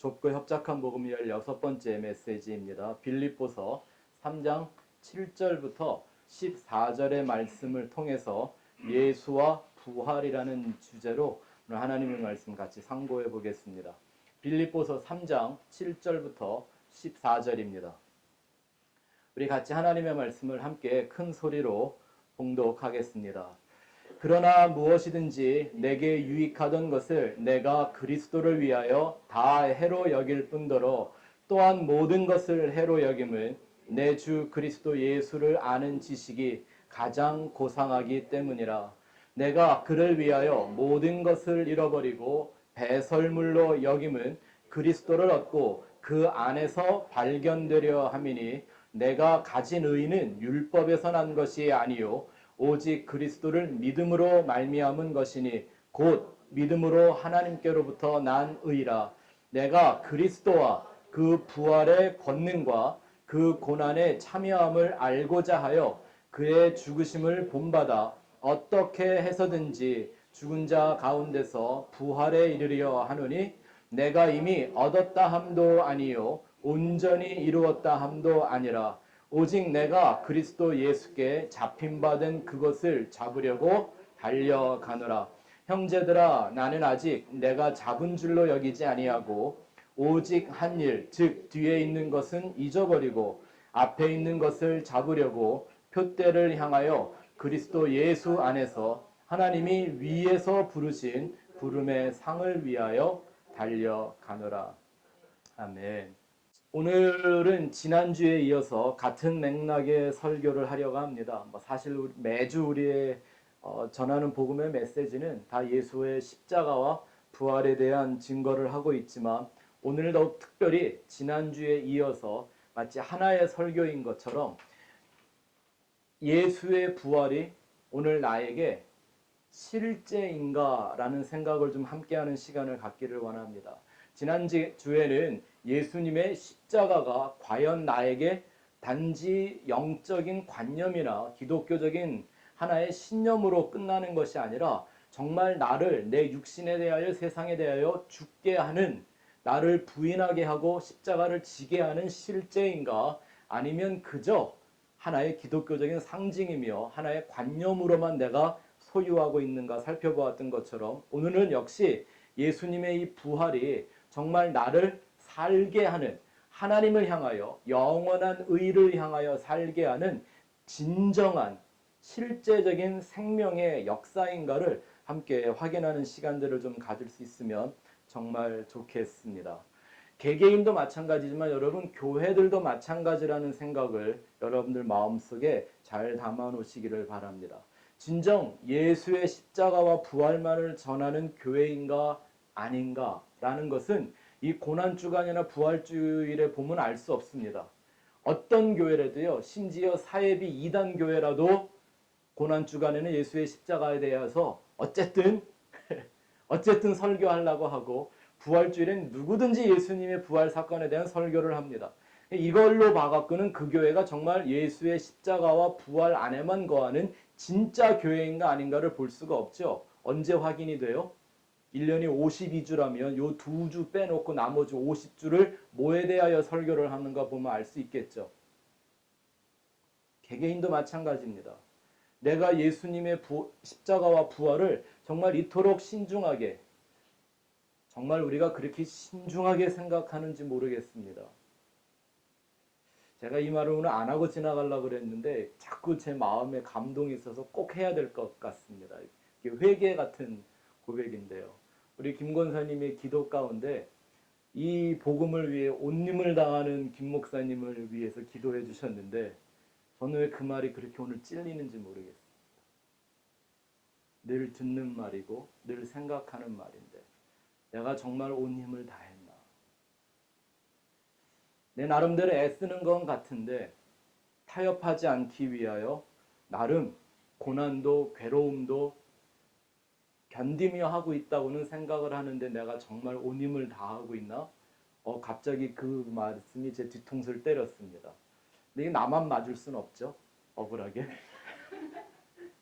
좁고 협착한 복음 16번째 메시지입니다. 빌립보서 3장 7절부터 14절의 말씀을 통해서 예수와 부활이라는 주제로 오늘 하나님의 말씀 같이 상고해 보겠습니다. 빌립보서 3장 7절부터 14절입니다. 우리 같이 하나님의 말씀을 함께 큰 소리로 봉독하겠습니다. 그러나 무엇이든지 내게 유익하던 것을 내가 그리스도를 위하여 다 해로 여길 뿐더러 또한 모든 것을 해로 여김은 내 주 그리스도 예수를 아는 지식이 가장 고상하기 때문이라. 내가 그를 위하여 모든 것을 잃어버리고 배설물로 여김은 그리스도를 얻고 그 안에서 발견되려 함이니 내가 가진 의는 율법에서 난 것이 아니요 오직 그리스도를 믿음으로 말미암은 것이니 곧 믿음으로 하나님께로부터 난 의라. 내가 그리스도와 그 부활의 권능과 그 고난의 참여함을 알고자 하여 그의 죽으심을 본받아 어떻게 해서든지 죽은 자 가운데서 부활에 이르려 하노니 내가 이미 얻었다 함도 아니요 온전히 이루었다 함도 아니라 오직 내가 그리스도 예수께 잡힌받은 그것을 잡으려고 달려가노라. 형제들아, 나는 아직 내가 잡은 줄로 여기지 아니하고 오직 한 일, 즉 뒤에 있는 것은 잊어버리고 앞에 있는 것을 잡으려고 표대를 향하여 그리스도 예수 안에서 하나님이 위에서 부르신 부름의 상을 위하여 달려가노라. 아멘. 오늘은 지난주에 이어서 같은 맥락의 설교를 하려고 합니다. 사실 매주 우리의 전하는 복음의 메시지는 다 예수의 십자가와 부활에 대한 증거를 하고 있지만 오늘 더욱 특별히 지난주에 이어서 마치 하나의 설교인 것처럼 예수의 부활이 오늘 나에게 실제인가라는 생각을 좀 함께하는 시간을 갖기를 원합니다. 지난주에는 예수님의 십자가가 과연 나에게 단지 영적인 관념이나 기독교적인 하나의 신념으로 끝나는 것이 아니라 정말 나를 내 육신에 대하여 세상에 대하여 죽게 하는, 나를 부인하게 하고 십자가를 지게 하는 실제인가, 아니면 그저 하나의 기독교적인 상징이며 하나의 관념으로만 내가 소유하고 있는가 살펴보았던 것처럼 오늘은 역시 예수님의 이 부활이 정말 나를 살게 하는, 하나님을 향하여 영원한 의를 향하여 살게 하는 진정한 실제적인 생명의 역사인가를 함께 확인하는 시간들을 좀 가질 수 있으면 정말 좋겠습니다. 개개인도 마찬가지지만 여러분 교회들도 마찬가지라는 생각을 여러분들 마음속에 잘 담아 놓으시기를 바랍니다. 진정 예수의 십자가와 부활만을 전하는 교회인가 아닌가 라는 것은 이 고난주간이나 부활주일에 보면 알 수 없습니다. 어떤 교회라도요, 심지어 사예비 2단 교회라도 고난주간에는 예수의 십자가에 대해서 어쨌든 설교하려고 하고 부활주일엔 누구든지 예수님의 부활 사건에 대한 설교를 합니다. 이걸로 봐갖고는 그 교회가 정말 예수의 십자가와 부활 안에만 거하는 진짜 교회인가 아닌가를 볼 수가 없죠. 언제 확인이 돼요? 1년이 52주라면 요 2주 빼놓고 나머지 50주를 뭐에 대하여 설교를 하는가 보면 알 수 있겠죠. 개개인도 마찬가지입니다. 내가 예수님의 십자가와 부활을 정말 이토록 신중하게, 정말 우리가 그렇게 신중하게 생각하는지 모르겠습니다. 제가 이 말을 오늘 안 하고 지나가려고 그랬는데 자꾸 제 마음에 감동이 있어서 꼭 해야 될 것 같습니다. 회개 같은 고백인데요. 우리 김 권사님의 기도 가운데 이 복음을 위해 온님을 당하는 김 목사님을 위해서 기도해 주셨는데 저는 왜 그 말이 그렇게 오늘 찔리는지 모르겠습니다. 늘 듣는 말이고 늘 생각하는 말인데 내가 정말 온 힘을 다했나? 내 나름대로 애쓰는 건 같은데 타협하지 않기 위하여 나름 고난도 괴로움도 견디며 하고 있다고는 생각을 하는데 내가 정말 온 힘을 다하고 있나? 갑자기 그 말씀이 제 뒤통수를 때렸습니다. 근데 이게 나만 맞을 순 없죠. 억울하게.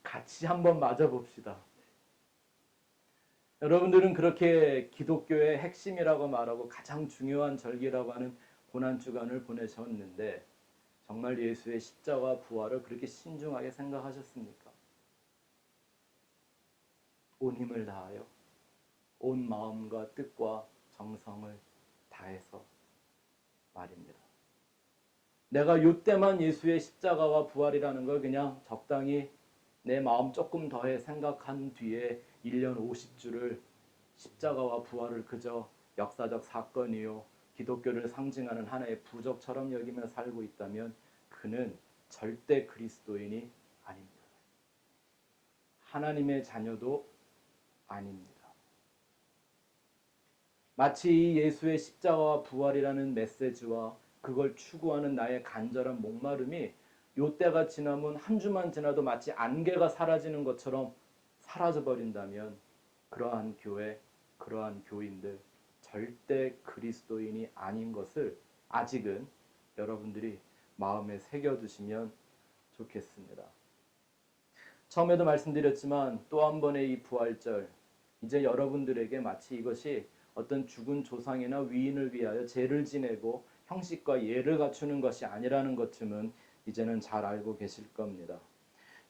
같이 한번 맞아봅시다. 여러분들은 그렇게 기독교의 핵심이라고 말하고 가장 중요한 절기라고 하는 고난주간을 보내셨는데 정말 예수의 십자가 부활을 그렇게 신중하게 생각하셨습니까? 온 힘을 다하여 온 마음과 뜻과 정성을 다해서 말입니다. 내가 요때만 예수의 십자가와 부활이라는 걸 그냥 적당히 내 마음 조금 더해 생각한 뒤에 1년 50주를 십자가와 부활을 그저 역사적 사건이요 기독교를 상징하는 하나의 부적처럼 여기며 살고 있다면 그는 절대 그리스도인이 아닙니다. 하나님의 자녀도 아닙니다. 마치 예수의 십자가와 부활이라는 메시지와 그걸 추구하는 나의 간절한 목마름이 요때가 지나면 한 주만 지나도 마치 안개가 사라지는 것처럼 사라져버린다면 그러한 교회, 그러한 교인들 절대 그리스도인이 아닌 것을 아직은 여러분들이 마음에 새겨두시면 좋겠습니다. 처음에도 말씀드렸지만 또 한 번의 이 부활절, 이제 여러분들에게 마치 이것이 어떤 죽은 조상이나 위인을 위하여 제를 지내고 형식과 예를 갖추는 것이 아니라는 것쯤은 이제는 잘 알고 계실 겁니다.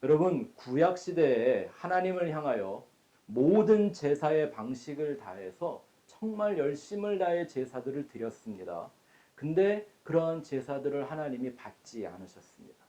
여러분, 구약 시대에 하나님을 향하여 모든 제사의 방식을 다해서 정말 열심을 다해 제사들을 드렸습니다. 근데 그러한 제사들을 하나님이 받지 않으셨습니다.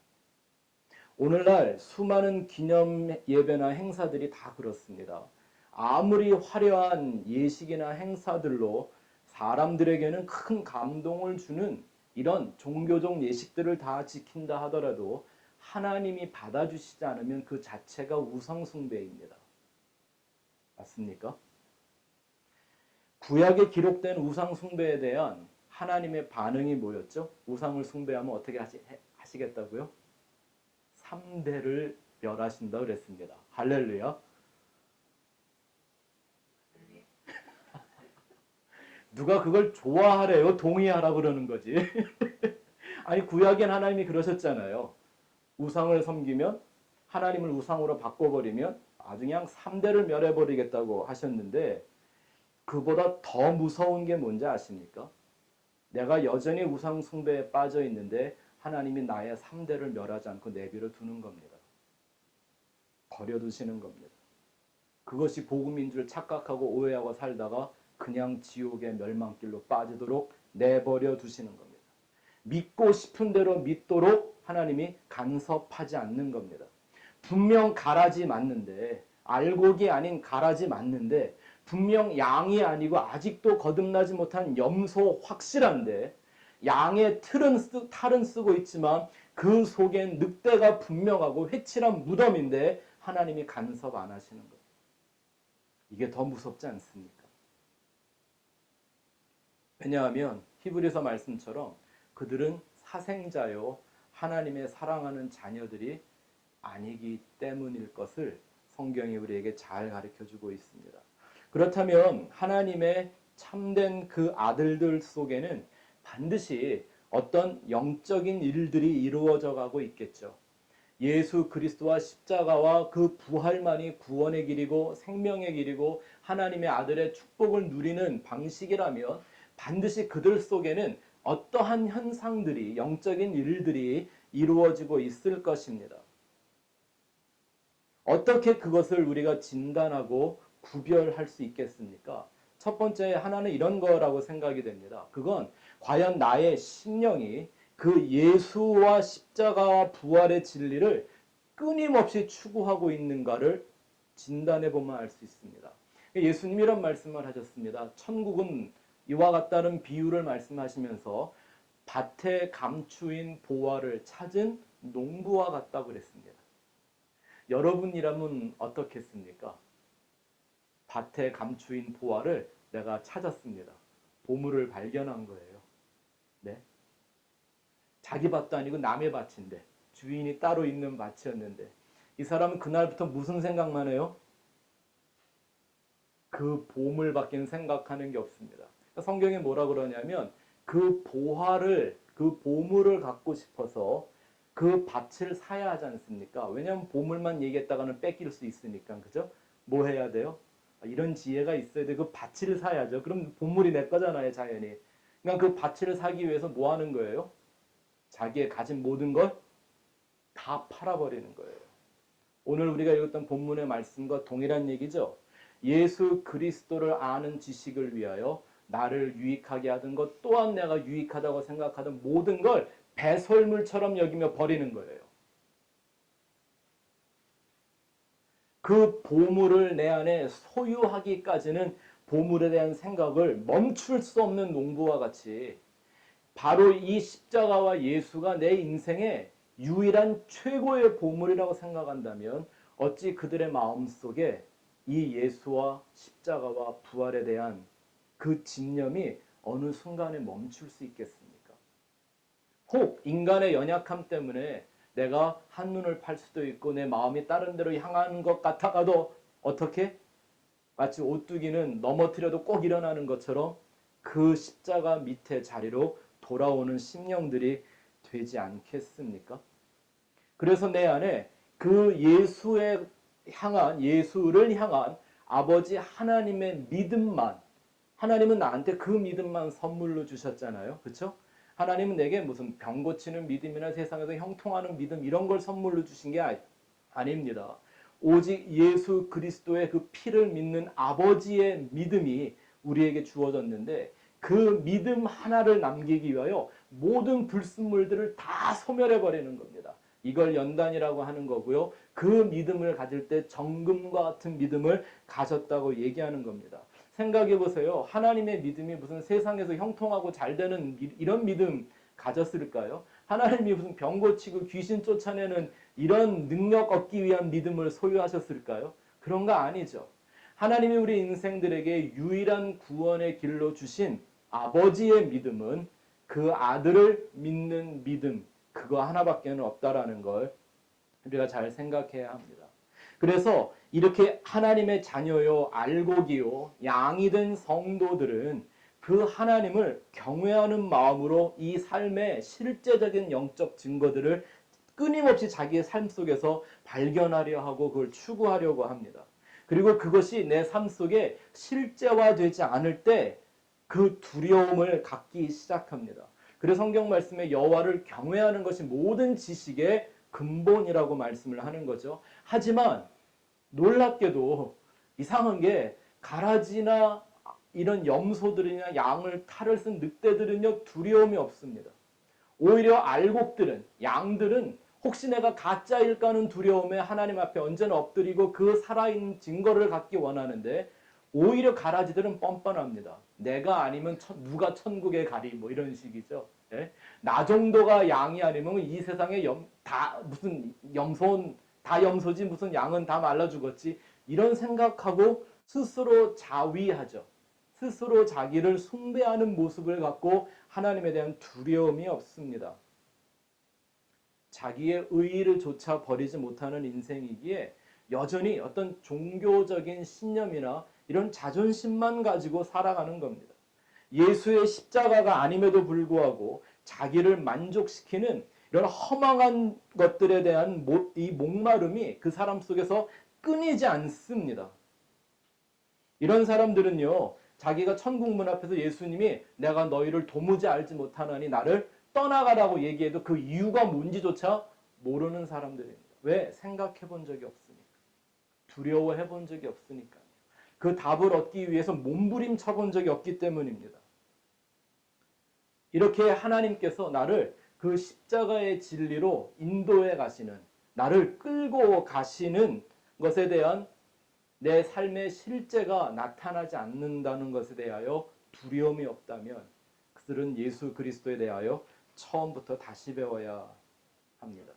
오늘날 수많은 기념 예배나 행사들이 다 그렇습니다. 아무리 화려한 예식이나 행사들로 사람들에게는 큰 감동을 주는 이런 종교적 예식들을 다 지킨다 하더라도 하나님이 받아주시지 않으면 그 자체가 우상숭배입니다. 맞습니까? 구약에 기록된 우상숭배에 대한 하나님의 반응이 뭐였죠? 우상을 숭배하면 어떻게 하시겠다고요? 3대를 멸하신다 그랬습니다. 할렐루야. 누가 그걸 좋아하래요? 동의하라 그러는 거지. 아니 구약엔 하나님이 그러셨잖아요. 우상을 섬기면 하나님을 우상으로 바꿔버리면 아주 그냥 3대를 멸해버리겠다고 하셨는데 그보다 더 무서운 게 뭔지 아십니까? 내가 여전히 우상 숭배에 빠져 있는데 하나님이 나의 3대를 멸하지 않고 내버려 두는 겁니다. 버려두시는 겁니다. 그것이 복음인 줄 착각하고 오해하고 살다가 그냥 지옥의 멸망길로 빠지도록 내버려 두시는 겁니다. 믿고 싶은 대로 믿도록 하나님이 간섭하지 않는 겁니다. 분명 가라지 맞는데 알곡이 아닌 가라지 맞는데 분명 양이 아니고 아직도 거듭나지 못한 염소 확실한데 양의 탈은 쓰고 있지만 그 속엔 늑대가 분명하고 회칠한 무덤인데 하나님이 간섭 안 하시는 거예요. 이게 더 무섭지 않습니까? 왜냐하면 히브리서 말씀처럼 그들은 사생자요 하나님의 사랑하는 자녀들이 아니기 때문일 것을 성경이 우리에게 잘 가르쳐주고 있습니다. 그렇다면 하나님의 참된 그 아들들 속에는 반드시 어떤 영적인 일들이 이루어져 가고 있겠죠. 예수 그리스도와 십자가와 그 부활만이 구원의 길이고 생명의 길이고 하나님의 아들의 축복을 누리는 방식이라면 반드시 그들 속에는 어떠한 현상들이 영적인 일들이 이루어지고 있을 것입니다. 어떻게 그것을 우리가 진단하고 구별할 수 있겠습니까? 첫 번째 하나는 이런 거라고 생각이 됩니다. 그건 과연 나의 심령이 그 예수와 십자가와 부활의 진리를 끊임없이 추구하고 있는가를 진단해 보면 알 수 있습니다. 예수님이 이런 말씀을 하셨습니다. 천국은 이와 같다는 비유를 말씀하시면서 밭에 감추인 보화를 찾은 농부와 같다고 그랬습니다. 여러분이라면 어떻겠습니까? 밭에 감추인 보화를 내가 찾았습니다. 보물을 발견한 거예요. 네? 자기 밭도 아니고 남의 밭인데 주인이 따로 있는 밭이었는데 이 사람은 그날부터 무슨 생각만 해요? 그 보물밖에 생각하는 게 없습니다. 성경에 뭐라 그러냐면 그 보화를 그 보물을 갖고 싶어서 그 밭을 사야 하지 않습니까? 왜냐하면 보물만 얘기했다가는 뺏길 수 있으니까 그죠? 뭐 해야 돼요? 이런 지혜가 있어야 돼. 그 가치를 사야죠. 그럼 보물이 내 거잖아요, 자연히. 그러니까 그 가치를 사기 위해서 뭐 하는 거예요? 자기의 가진 모든 걸 다 팔아버리는 거예요. 오늘 우리가 읽었던 본문의 말씀과 동일한 얘기죠. 예수 그리스도를 아는 지식을 위하여 나를 유익하게 하던 것 또한 내가 유익하다고 생각하던 모든 걸 배설물처럼 여기며 버리는 거예요. 그 보물을 내 안에 소유하기까지는 보물에 대한 생각을 멈출 수 없는 농부와 같이 바로 이 십자가와 예수가 내 인생의 유일한 최고의 보물이라고 생각한다면 어찌 그들의 마음속에 이 예수와 십자가와 부활에 대한 그 집념이 어느 순간에 멈출 수 있겠습니까? 혹 인간의 연약함 때문에 내가 한눈을 팔 수도 있고 내 마음이 다른 데로 향하는 것 같아가도 어떻게? 마치 오뚜기는 넘어뜨려도 꼭 일어나는 것처럼 그 십자가 밑에 자리로 돌아오는 심령들이 되지 않겠습니까? 그래서 내 안에 그 예수를 향한 아버지 하나님의 믿음만, 하나님은 나한테 그 믿음만 선물로 주셨잖아요. 그렇죠? 하나님은 내게 무슨 병 고치는 믿음이나 세상에서 형통하는 믿음 이런 걸 선물로 주신 게 아닙니다. 오직 예수 그리스도의 그 피를 믿는 아버지의 믿음이 우리에게 주어졌는데 그 믿음 하나를 남기기 위하여 모든 불순물들을 다 소멸해버리는 겁니다. 이걸 연단이라고 하는 거고요. 그 믿음을 가질 때 정금과 같은 믿음을 가졌다고 얘기하는 겁니다. 생각해 보세요. 하나님의 믿음이 무슨 세상에서 형통하고 잘 되는 이런 믿음 가졌을까요? 하나님이 무슨 병 고치고 귀신 쫓아내는 이런 능력 얻기 위한 믿음을 소유하셨을까요? 그런 거 아니죠. 하나님이 우리 인생들에게 유일한 구원의 길로 주신 아버지의 믿음은 그 아들을 믿는 믿음, 그거 하나밖에는 없다라는 걸 우리가 잘 생각해야 합니다. 그래서 이렇게 하나님의 자녀요, 알곡이요, 양이 된 성도들은 그 하나님을 경외하는 마음으로 이 삶의 실제적인 영적 증거들을 끊임없이 자기의 삶 속에서 발견하려 하고 그걸 추구하려고 합니다. 그리고 그것이 내 삶 속에 실제화되지 않을 때 그 두려움을 갖기 시작합니다. 그래서 성경 말씀에 여호와를 경외하는 것이 모든 지식의 근본이라고 말씀을 하는 거죠. 하지만 놀랍게도 이상한 게 가라지나 이런 염소들이나 양을 탈을 쓴 늑대들은요 두려움이 없습니다. 오히려 알곡들은 양들은 혹시 내가 가짜일까 하는 두려움에 하나님 앞에 언제나 엎드리고 그 살아있는 증거를 갖기 원하는데 오히려 가라지들은 뻔뻔합니다. 내가 아니면 누가 천국에 가리 뭐 이런 식이죠. 예? 나 정도가 양이 아니면 이 세상에 다 무슨 다 염소지 무슨 양은 다 말라 죽었지 이런 생각하고 스스로 자위하죠. 스스로 자기를 숭배하는 모습을 갖고 하나님에 대한 두려움이 없습니다. 자기의 의의를 조차 버리지 못하는 인생이기에 여전히 어떤 종교적인 신념이나 이런 자존심만 가지고 살아가는 겁니다. 예수의 십자가가 아님에도 불구하고 자기를 만족시키는 이런 허망한 것들에 대한 이 목마름이 그 사람 속에서 끊이지 않습니다. 이런 사람들은요, 자기가 천국 문 앞에서 예수님이 내가 너희를 도무지 알지 못하나니 나를 떠나가라고 얘기해도 그 이유가 뭔지조차 모르는 사람들입니다. 왜? 생각해 본 적이 없으니까. 두려워해 본 적이 없으니까요. 그 답을 얻기 위해서 몸부림쳐 본 적이 없기 때문입니다. 이렇게 하나님께서 나를 그 십자가의 진리로 인도해 가시는, 나를 끌고 가시는 것에 대한 내 삶의 실제가 나타나지 않는다는 것에 대하여 두려움이 없다면 그들은 예수 그리스도에 대하여 처음부터 다시 배워야 합니다.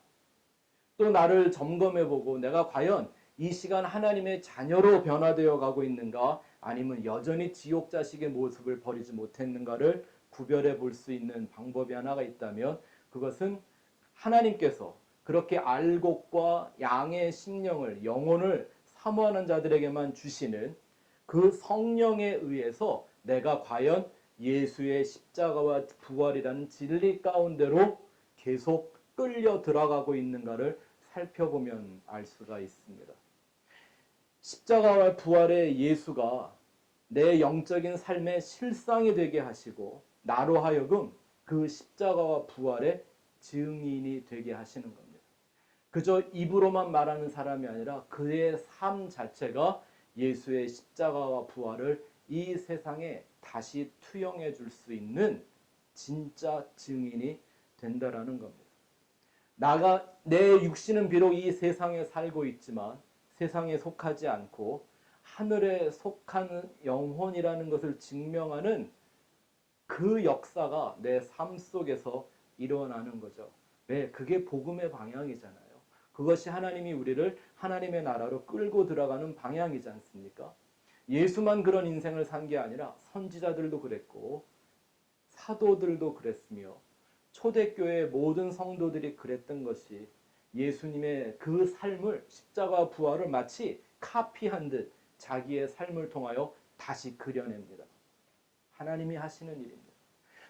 또 나를 점검해보고 내가 과연 이 시간 하나님의 자녀로 변화되어 가고 있는가 아니면 여전히 지옥 자식의 모습을 버리지 못했는가를 구별해 볼 수 있는 방법이 하나가 있다면 그것은 하나님께서 그렇게 알곡과 양의 심령을 영혼을 사모하는 자들에게만 주시는 그 성령에 의해서 내가 과연 예수의 십자가와 부활이라는 진리 가운데로 계속 끌려 들어가고 있는가를 살펴보면 알 수가 있습니다. 십자가와 부활의 예수가 내 영적인 삶의 실상이 되게 하시고 나로 하여금 그 십자가와 부활의 증인이 되게 하시는 겁니다. 그저 입으로만 말하는 사람이 아니라 그의 삶 자체가 예수의 십자가와 부활을 이 세상에 다시 투영해 줄 수 있는 진짜 증인이 된다라는 겁니다. 내 육신은 비록 이 세상에 살고 있지만 세상에 속하지 않고 하늘에 속한 영혼이라는 것을 증명하는 그 역사가 내 삶 속에서 일어나는 거죠. 왜? 그게 복음의 방향이잖아요. 그것이 하나님이 우리를 하나님의 나라로 끌고 들어가는 방향이지 않습니까? 예수만 그런 인생을 산 게 아니라 선지자들도 그랬고 사도들도 그랬으며 초대교회 모든 성도들이 그랬던 것이 예수님의 그 삶을 십자가 부활을 마치 카피한 듯 자기의 삶을 통하여 다시 그려냅니다. 하나님이 하시는 일입니다.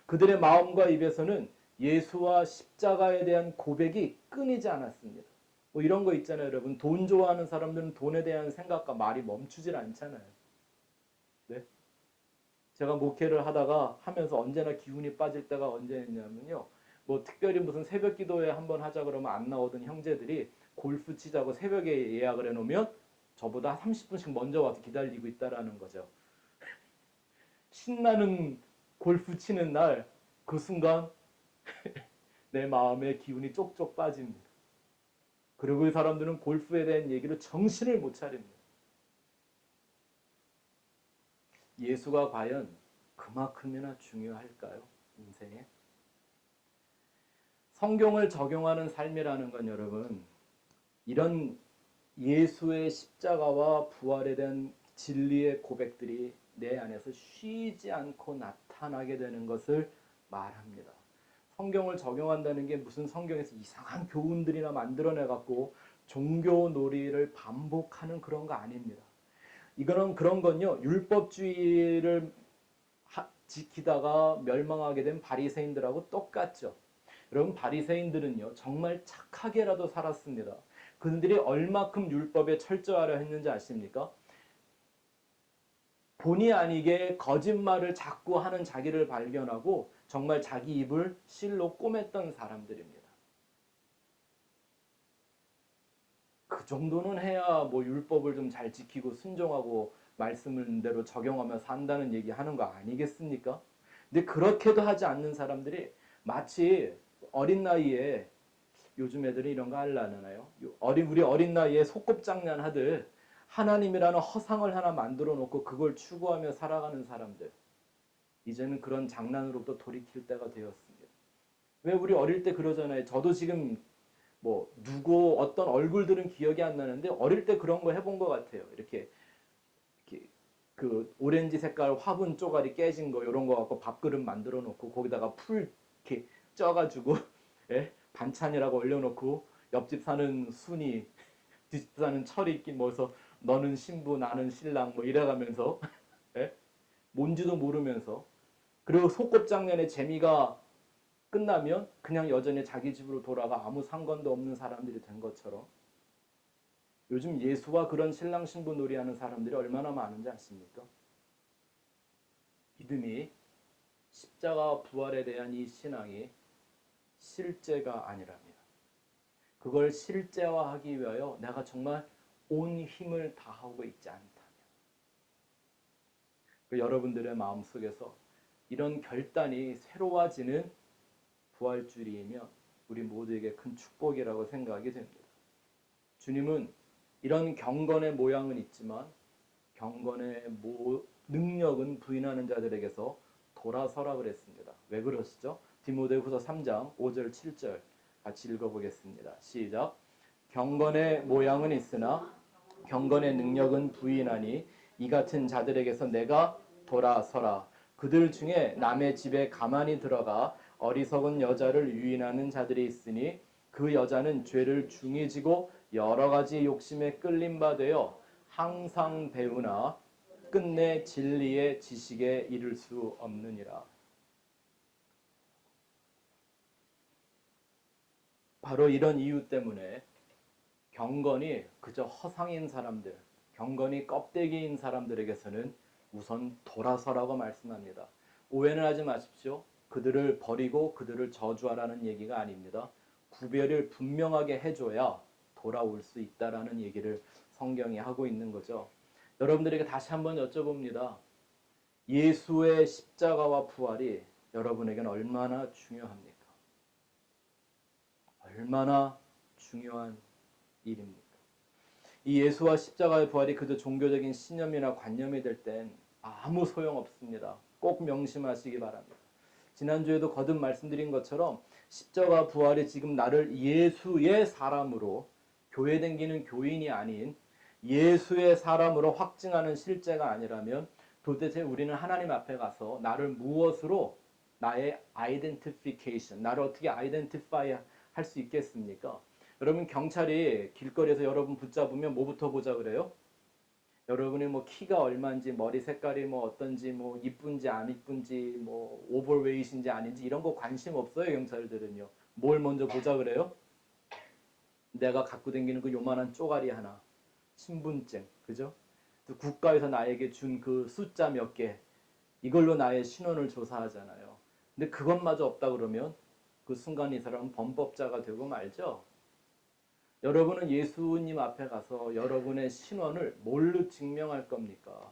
그들의 마음과 입에서는 예수와 십자가에 대한 고백이 끊이지 않았습니다. 뭐 이런 거 있잖아요, 여러분. 돈 좋아하는 사람들은 돈에 대한 생각과 말이 멈추질 않잖아요. 네? 제가 목회를 하면서 언제나 기운이 빠질 때가 언제였냐면요. 뭐 특별히 무슨 새벽 기도회 한번 하자 그러면 안 나오던 형제들이 골프 치자고 새벽에 예약을 해놓으면 저보다 30분씩 먼저 와서 기다리고 있다라는 거죠. 신나는 골프 치는 날 그 순간 내 마음의 기운이 쪽쪽 빠집니다. 그리고 이 사람들은 골프에 대한 얘기로 정신을 못 차립니다. 예수가 과연 그만큼이나 중요할까요? 인생에? 성경을 적용하는 삶이라는 건 여러분, 이런 예수의 십자가와 부활에 대한 진리의 고백들이 내 안에서 쉬지 않고 나타나게 되는 것을 말합니다. 성경을 적용한다는 게 무슨 성경에서 이상한 교훈들이나 만들어내 갖고 종교 놀이를 반복하는 그런 거 아닙니다. 이거는 그런 건요. 율법주의를 지키다가 멸망하게 된 바리새인들하고 똑같죠. 여러분 바리새인들은요. 정말 착하게라도 살았습니다. 그들이 얼마큼 율법에 철저하려 했는지 아십니까? 본의 아니게 거짓말을 자꾸 하는 자기를 발견하고 정말 자기 입을 실로 꼬맸던 사람들입니다. 그 정도는 해야 뭐 율법을 좀 잘 지키고 순종하고 말씀대로 적용하며 산다는 얘기 하는 거 아니겠습니까? 근데 그렇게도 하지 않는 사람들이 마치 어린 나이에 요즘 애들이 이런 거 알라나요? 우리 어린 나이에 소꿉장난 하듯 하나님이라는 허상을 하나 만들어 놓고 그걸 추구하며 살아가는 사람들. 이제는 그런 장난으로부터 돌이킬 때가 되었습니다. 왜 우리 어릴 때 그러잖아요. 저도 지금 뭐 누구 어떤 얼굴들은 기억이 안 나는데 어릴 때 그런 거 해본 것 같아요. 이렇게 그 오렌지 색깔 화분 쪼가리 깨진 거 이런 거 갖고 밥그릇 만들어 놓고 거기다가 풀 이렇게 쪄가지고 예? 반찬이라고 올려놓고 옆집 사는 순이 뒷집 사는 철이 있긴 뭐서 너는 신부 나는 신랑 뭐 이래가면서 예? 뭔지도 모르면서 그리고 소꿉장년의 재미가 끝나면 그냥 여전히 자기 집으로 돌아가 아무 상관도 없는 사람들이 된 것처럼 요즘 예수와 그런 신랑 신부 놀이하는 사람들이 얼마나 많은지 아십니까? 믿음이 십자가 부활에 대한 이 신앙이 실제가 아니랍니다. 그걸 실제화하기 위하여 내가 정말 온 힘을 다하고 있지 않다면 여러분들의 마음속에서 이런 결단이 새로워지는 부활주일이면 우리 모두에게 큰 축복이라고 생각이 됩니다. 주님은 이런 경건의 모양은 있지만 경건의 능력은 부인하는 자들에게서 돌아서라 그랬습니다. 왜 그러시죠? 디모데후서 3장 5절 7절 같이 읽어보겠습니다. 시작. 경건의 모양은 있으나 경건의 능력은 부인하니 이 같은 자들에게서 내가 돌아서라. 그들 중에 남의 집에 가만히 들어가 어리석은 여자를 유인하는 자들이 있으니 그 여자는 죄를 중히 지고 여러 가지 욕심에 끌린 바 되어 항상 배우나 끝내 진리의 지식에 이를 수 없느니라. 바로 이런 이유 때문에 경건이 그저 허상인 사람들, 경건이 껍데기인 사람들에게서는 우선 돌아서라고 말씀합니다. 오해는 하지 마십시오. 그들을 버리고 그들을 저주하라는 얘기가 아닙니다. 구별을 분명하게 해줘야 돌아올 수 있다라는 얘기를 성경이 하고 있는 거죠. 여러분들에게 다시 한번 여쭤봅니다. 예수의 십자가와 부활이 여러분에게는 얼마나 중요합니까? 얼마나 중요한 일입니까? 이 예수와 십자가의 부활이 그저 종교적인 신념이나 관념이 될 땐 아무 소용없습니다. 꼭 명심하시기 바랍니다. 지난주에도 거듭 말씀드린 것처럼 십자가 부활이 지금 나를 예수의 사람으로, 교회 댕기는 교인이 아닌 예수의 사람으로 확증하는 실제가 아니라면 도대체 우리는 하나님 앞에 가서 나를 무엇으로, 나의 아이덴티피케이션, 나를 어떻게 아이덴티파이 할 수 있겠습니까? 여러분, 경찰이 길거리에서 여러분 붙잡으면 뭐부터 보자 그래요? 여러분이 뭐 키가 얼마인지, 머리 색깔이 뭐 어떤지, 뭐 이쁜지 안 이쁜지, 뭐 오버웨이트인지 아닌지 이런 거 관심 없어요. 경찰들은요. 뭘 먼저 보자 그래요? 내가 갖고 다니는 그 요만한 쪼가리 하나, 신분증, 그죠? 또 국가에서 나에게 준 그 숫자 몇 개, 이걸로 나의 신원을 조사하잖아요. 근데 그것마저 없다 그러면 그 순간 이 사람은 범법자가 되고 말죠. 여러분은 예수님 앞에 가서 여러분의 신원을 뭘로 증명할 겁니까?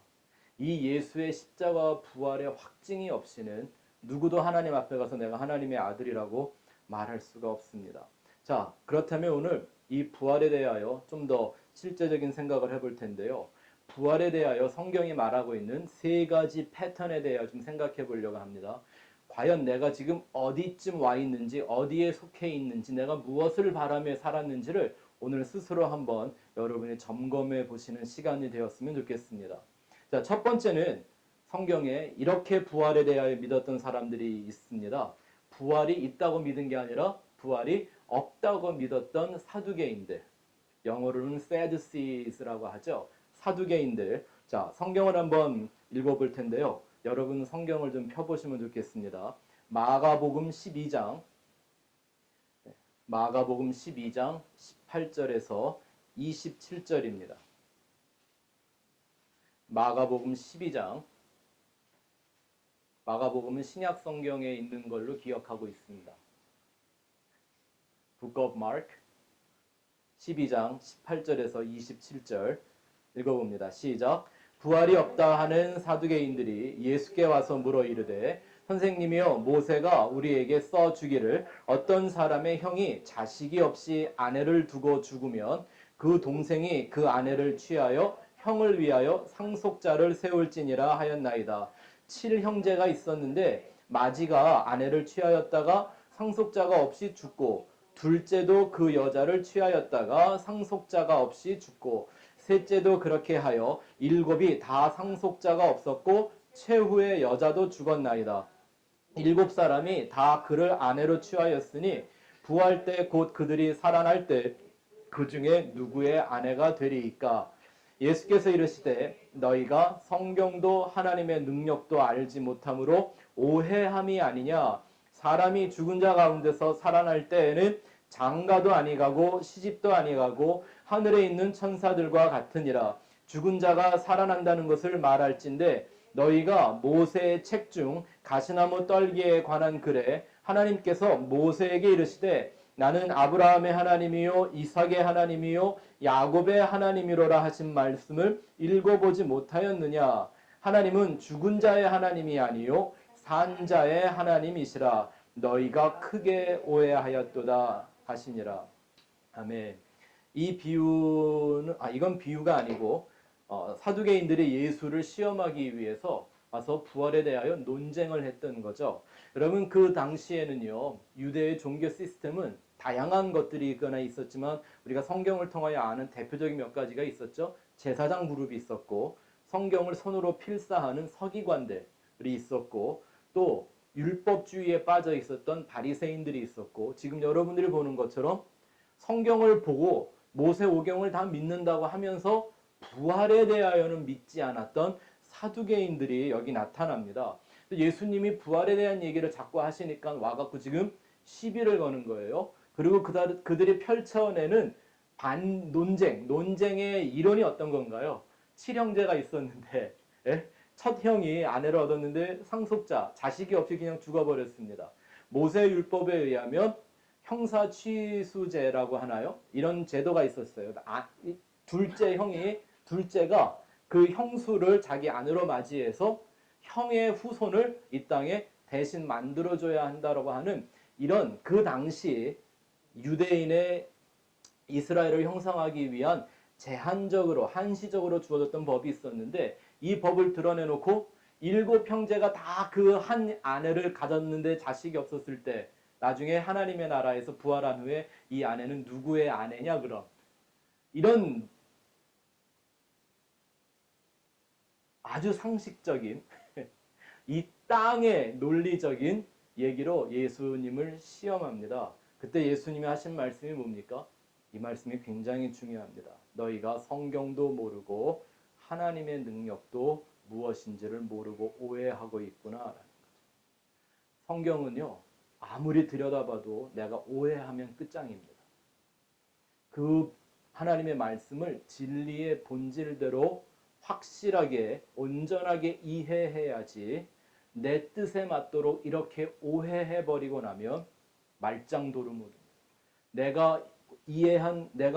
이 예수의 십자가와 부활의 확증이 없이는 누구도 하나님 앞에 가서 내가 하나님의 아들이라고 말할 수가 없습니다. 자, 그렇다면 오늘 이 부활에 대하여 좀 더 실제적인 생각을 해볼 텐데요. 부활에 대하여 성경이 말하고 있는 세 가지 패턴에 대하여 좀 생각해 보려고 합니다. 과연 내가 지금 어디쯤 와 있는지, 어디에 속해 있는지, 내가 무엇을 바라며 살았는지를 오늘 스스로 한번 여러분이 점검해 보시는 시간이 되었으면 좋겠습니다. 자, 첫 번째는 성경에 이렇게 부활에 대하여 믿었던 사람들이 있습니다. 부활이 있다고 믿은 게 아니라 부활이 없다고 믿었던 사두개인들. 영어로는 Sadducees라고 하죠. 사두개인들. 자, 성경을 한번 읽어볼 텐데요. 여러분 성경을 좀 펴보시면 좋겠습니다. 마가복음 12장 18절에서 27절입니다. 마가복음 12장, 마가복음은 신약 성경에 있는 걸로 기억하고 있습니다. Book of Mark 12장 18절에서 27절 읽어봅니다. 시작. 부활이 없다 하는 사두개인들이 예수께 와서 물어 이르되 선생님이여, 모세가 우리에게 써주기를 어떤 사람의 형이 자식이 없이 아내를 두고 죽으면 그 동생이 그 아내를 취하여 형을 위하여 상속자를 세울지니라 하였나이다. 7형제가 있었는데 마지가 아내를 취하였다가 상속자가 없이 죽고, 둘째도 그 여자를 취하였다가 상속자가 없이 죽고, 셋째도 그렇게 하여 7이 다 상속자가 없었고 최후의 여자도 죽었나이다. 7사람이 다 그를 아내로 취하였으니 부활 때 곧 그들이 살아날 때 그 중에 누구의 아내가 되리이까? 예수께서 이르시되 너희가 성경도 하나님의 능력도 알지 못함으로 오해함이 아니냐? 사람이 죽은 자 가운데서 살아날 때에는 장가도 아니가고 시집도 아니가고 하늘에 있는 천사들과 같으니라. 죽은 자가 살아난다는 것을 말할진대 너희가 모세의 책 중 가시나무 떨기에 관한 글에 하나님께서 모세에게 이르시되 나는 아브라함의 하나님이요 이삭의 하나님이요 야곱의 하나님이로라 하신 말씀을 읽어보지 못하였느냐? 하나님은 죽은 자의 하나님이 아니요 산 자의 하나님이시라. 너희가 크게 오해하였도다 하시니라. 아멘. 이 비유는 이건 비유가 아니고 사두개인들이 예수를 시험하기 위해서 와서 부활에 대하여 논쟁을 했던 거죠. 여러분, 그 당시에는요, 유대의 종교 시스템은 다양한 것들이 있거나 있었지만 우리가 성경을 통하여 아는 대표적인 몇 가지가 있었죠. 제사장 그룹이 있었고, 성경을 손으로 필사하는 서기관들이 있었고, 또 율법주의에 빠져 있었던 바리새인들이 있었고, 지금 여러분들이 보는 것처럼 성경을 보고 모세오경을 다 믿는다고 하면서 부활에 대하여는 믿지 않았던 사두개인들이 여기 나타납니다. 예수님이 부활에 대한 얘기를 자꾸 하시니까 와갖고 지금 시비를 거는 거예요. 그리고 그들이 펼쳐내는 논쟁의 이론이 어떤 건가요? 칠형제가 있었는데 예? 첫 형이 아내를 얻었는데 상속자, 자식이 없이 그냥 죽어버렸습니다. 모세 율법에 의하면 형사 취수제라고 하나요? 이런 제도가 있었어요. 둘째가 그 형수를 자기 아내로 맞이해서 형의 후손을 이 땅에 대신 만들어줘야 한다라고 하는 이런 그 당시 유대인의 이스라엘을 형성하기 위한 제한적으로 한시적으로 주어졌던 법이 있었는데 이 법을 드러내놓고 7형제가 다 그 한 아내를 가졌는데 자식이 없었을 때 나중에 하나님의 나라에서 부활한 후에 이 아내는 누구의 아내냐 그럼 이런 아주 상식적인 이 땅의 논리적인 얘기로 예수님을 시험합니다. 그때 예수님이 하신 말씀이 뭡니까? 이 말씀이 굉장히 중요합니다. 너희가 성경도 모르고 하나님의 능력도 무엇인지를 모르고 오해하고 있구나. 성경은요, 아무리 들여다봐도 내가 오해하면 끝장입니다. 그 하나님의 말씀을 진리의 본질대로 확실하게 온전하게 이해해야지 내 뜻에 맞도록 이렇게 오해해버리고 나면 말짱도루묵입니다. 내가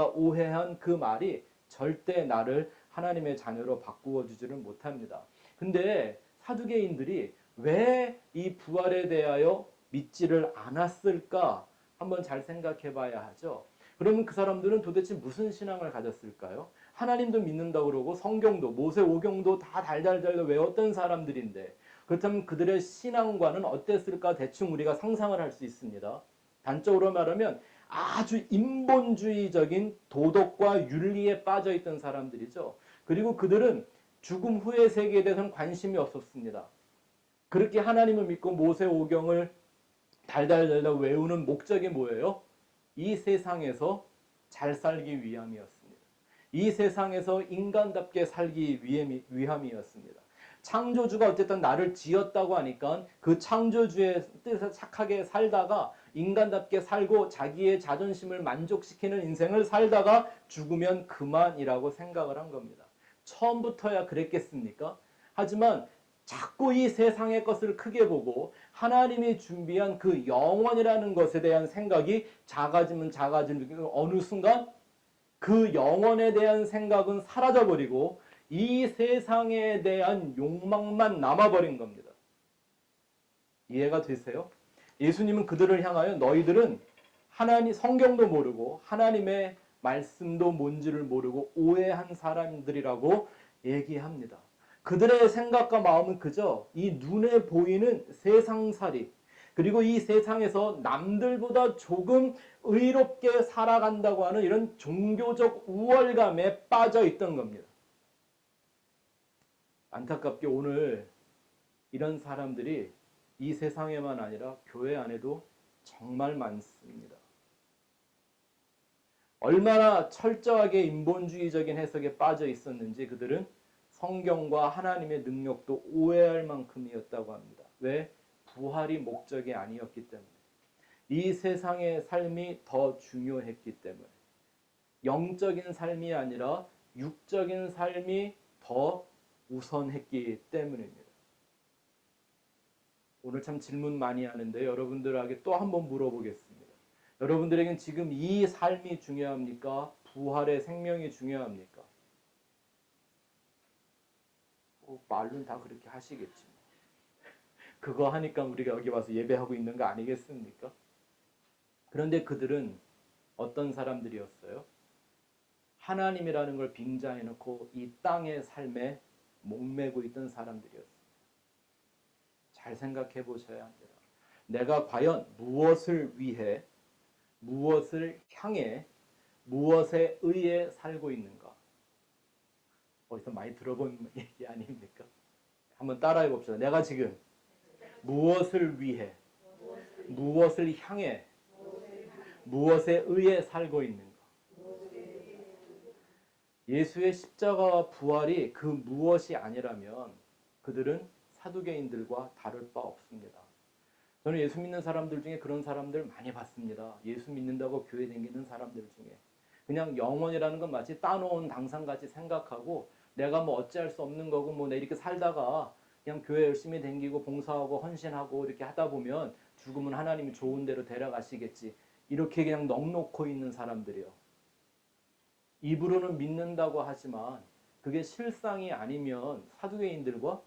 오해한 그 말이 절대 나를 하나님의 자녀로 바꾸어 주지를 못합니다. 근데 사두개인들이 왜 이 부활에 대하여 믿지를 않았을까? 한번 잘 생각해 봐야 하죠. 그러면 그 사람들은 도대체 무슨 신앙을 가졌을까요? 하나님도 믿는다고 그러고 성경도 모세오경도 다 달달달 외웠던 사람들인데 그렇다면 그들의 신앙과는 어땠을까 대충 우리가 상상을 할 수 있습니다. 단적으로 말하면 아주 인본주의적인 도덕과 윤리에 빠져 있던 사람들이죠. 그리고 그들은 죽음 후의 세계에 대해서는 관심이 없었습니다. 그렇게 하나님을 믿고 모세오경을 달달달 외우는 목적이 뭐예요? 이 세상에서 잘 살기 위함이었습니다. 이 세상에서 인간답게 살기 위함이었습니다. 창조주가 어쨌든 나를 지었다고 하니까 그 창조주의 뜻에 착하게 살다가 인간답게 살고 자기의 자존심을 만족시키는 인생을 살다가 죽으면 그만이라고 생각을 한 겁니다. 처음부터야 그랬겠습니까? 하지만 자꾸 이 세상의 것을 크게 보고 하나님이 준비한 그 영원이라는 것에 대한 생각이 작아지면 어느 순간 그 영원에 대한 생각은 사라져버리고 이 세상에 대한 욕망만 남아버린 겁니다. 이해가 되세요? 예수님은 그들을 향하여 너희들은 하나님 성경도 모르고 하나님의 말씀도 뭔지를 모르고 오해한 사람들이라고 얘기합니다. 그들의 생각과 마음은 그저 이 눈에 보이는 세상살이 그리고 이 세상에서 남들보다 조금 의롭게 살아간다고 하는 이런 종교적 우월감에 빠져 있던 겁니다. 안타깝게 오늘 이런 사람들이 이 세상에만 아니라 교회 안에도 정말 많습니다. 얼마나 철저하게 인본주의적인 해석에 빠져 있었는지 그들은 성경과 하나님의 능력도 오해할 만큼이었다고 합니다. 왜? 부활이 목적이 아니었기 때문에. 이 세상의 삶이 더 중요했기 때문에. 영적인 삶이 아니라 육적인 삶이 더 우선했기 때문입니다. 오늘 참 질문 많이 하는데 여러분들에게 또 한 번 물어보겠습니다. 여러분들에겐 지금 이 삶이 중요합니까? 부활의 생명이 중요합니까? 말로는 다 그렇게 하시겠지. 그거 하니까 우리가 여기 와서 예배하고 있는 거 아니겠습니까? 그런데 그들은 어떤 사람들이었어요? 하나님이라는 걸 빙자해놓고 이 땅의 삶에 목매고 있던 사람들이었어요. 잘 생각해 보셔야 합니다. 내가 과연 무엇을 위해, 무엇을 향해, 무엇에 의해 살고 있는가? 어디서 많이 들어본 얘기 아닙니까? 한번 따라해 봅시다. 내가 지금 무엇을 위해, 무엇을 향해, 무엇에 의해 살고 있는가? 예수의 십자가와 부활이 그 무엇이 아니라면 그들은 사두개인들과 다를 바 없습니다. 저는 예수 믿는 사람들 중에 그런 사람들 많이 봤습니다. 예수 믿는다고 교회 다니는 사람들 중에 그냥 영원이라는 건 마치 따놓은 당상같이 생각하고 내가 뭐 어찌할 수 없는 거고 뭐 내 이렇게 살다가 그냥 교회 열심히 다니고 봉사하고 헌신하고 이렇게 하다 보면 죽으면 하나님이 좋은 데로 데려가시겠지. 이렇게 그냥 넋놓고 있는 사람들이요. 입으로는 믿는다고 하지만 그게 실상이 아니면 사두개인들과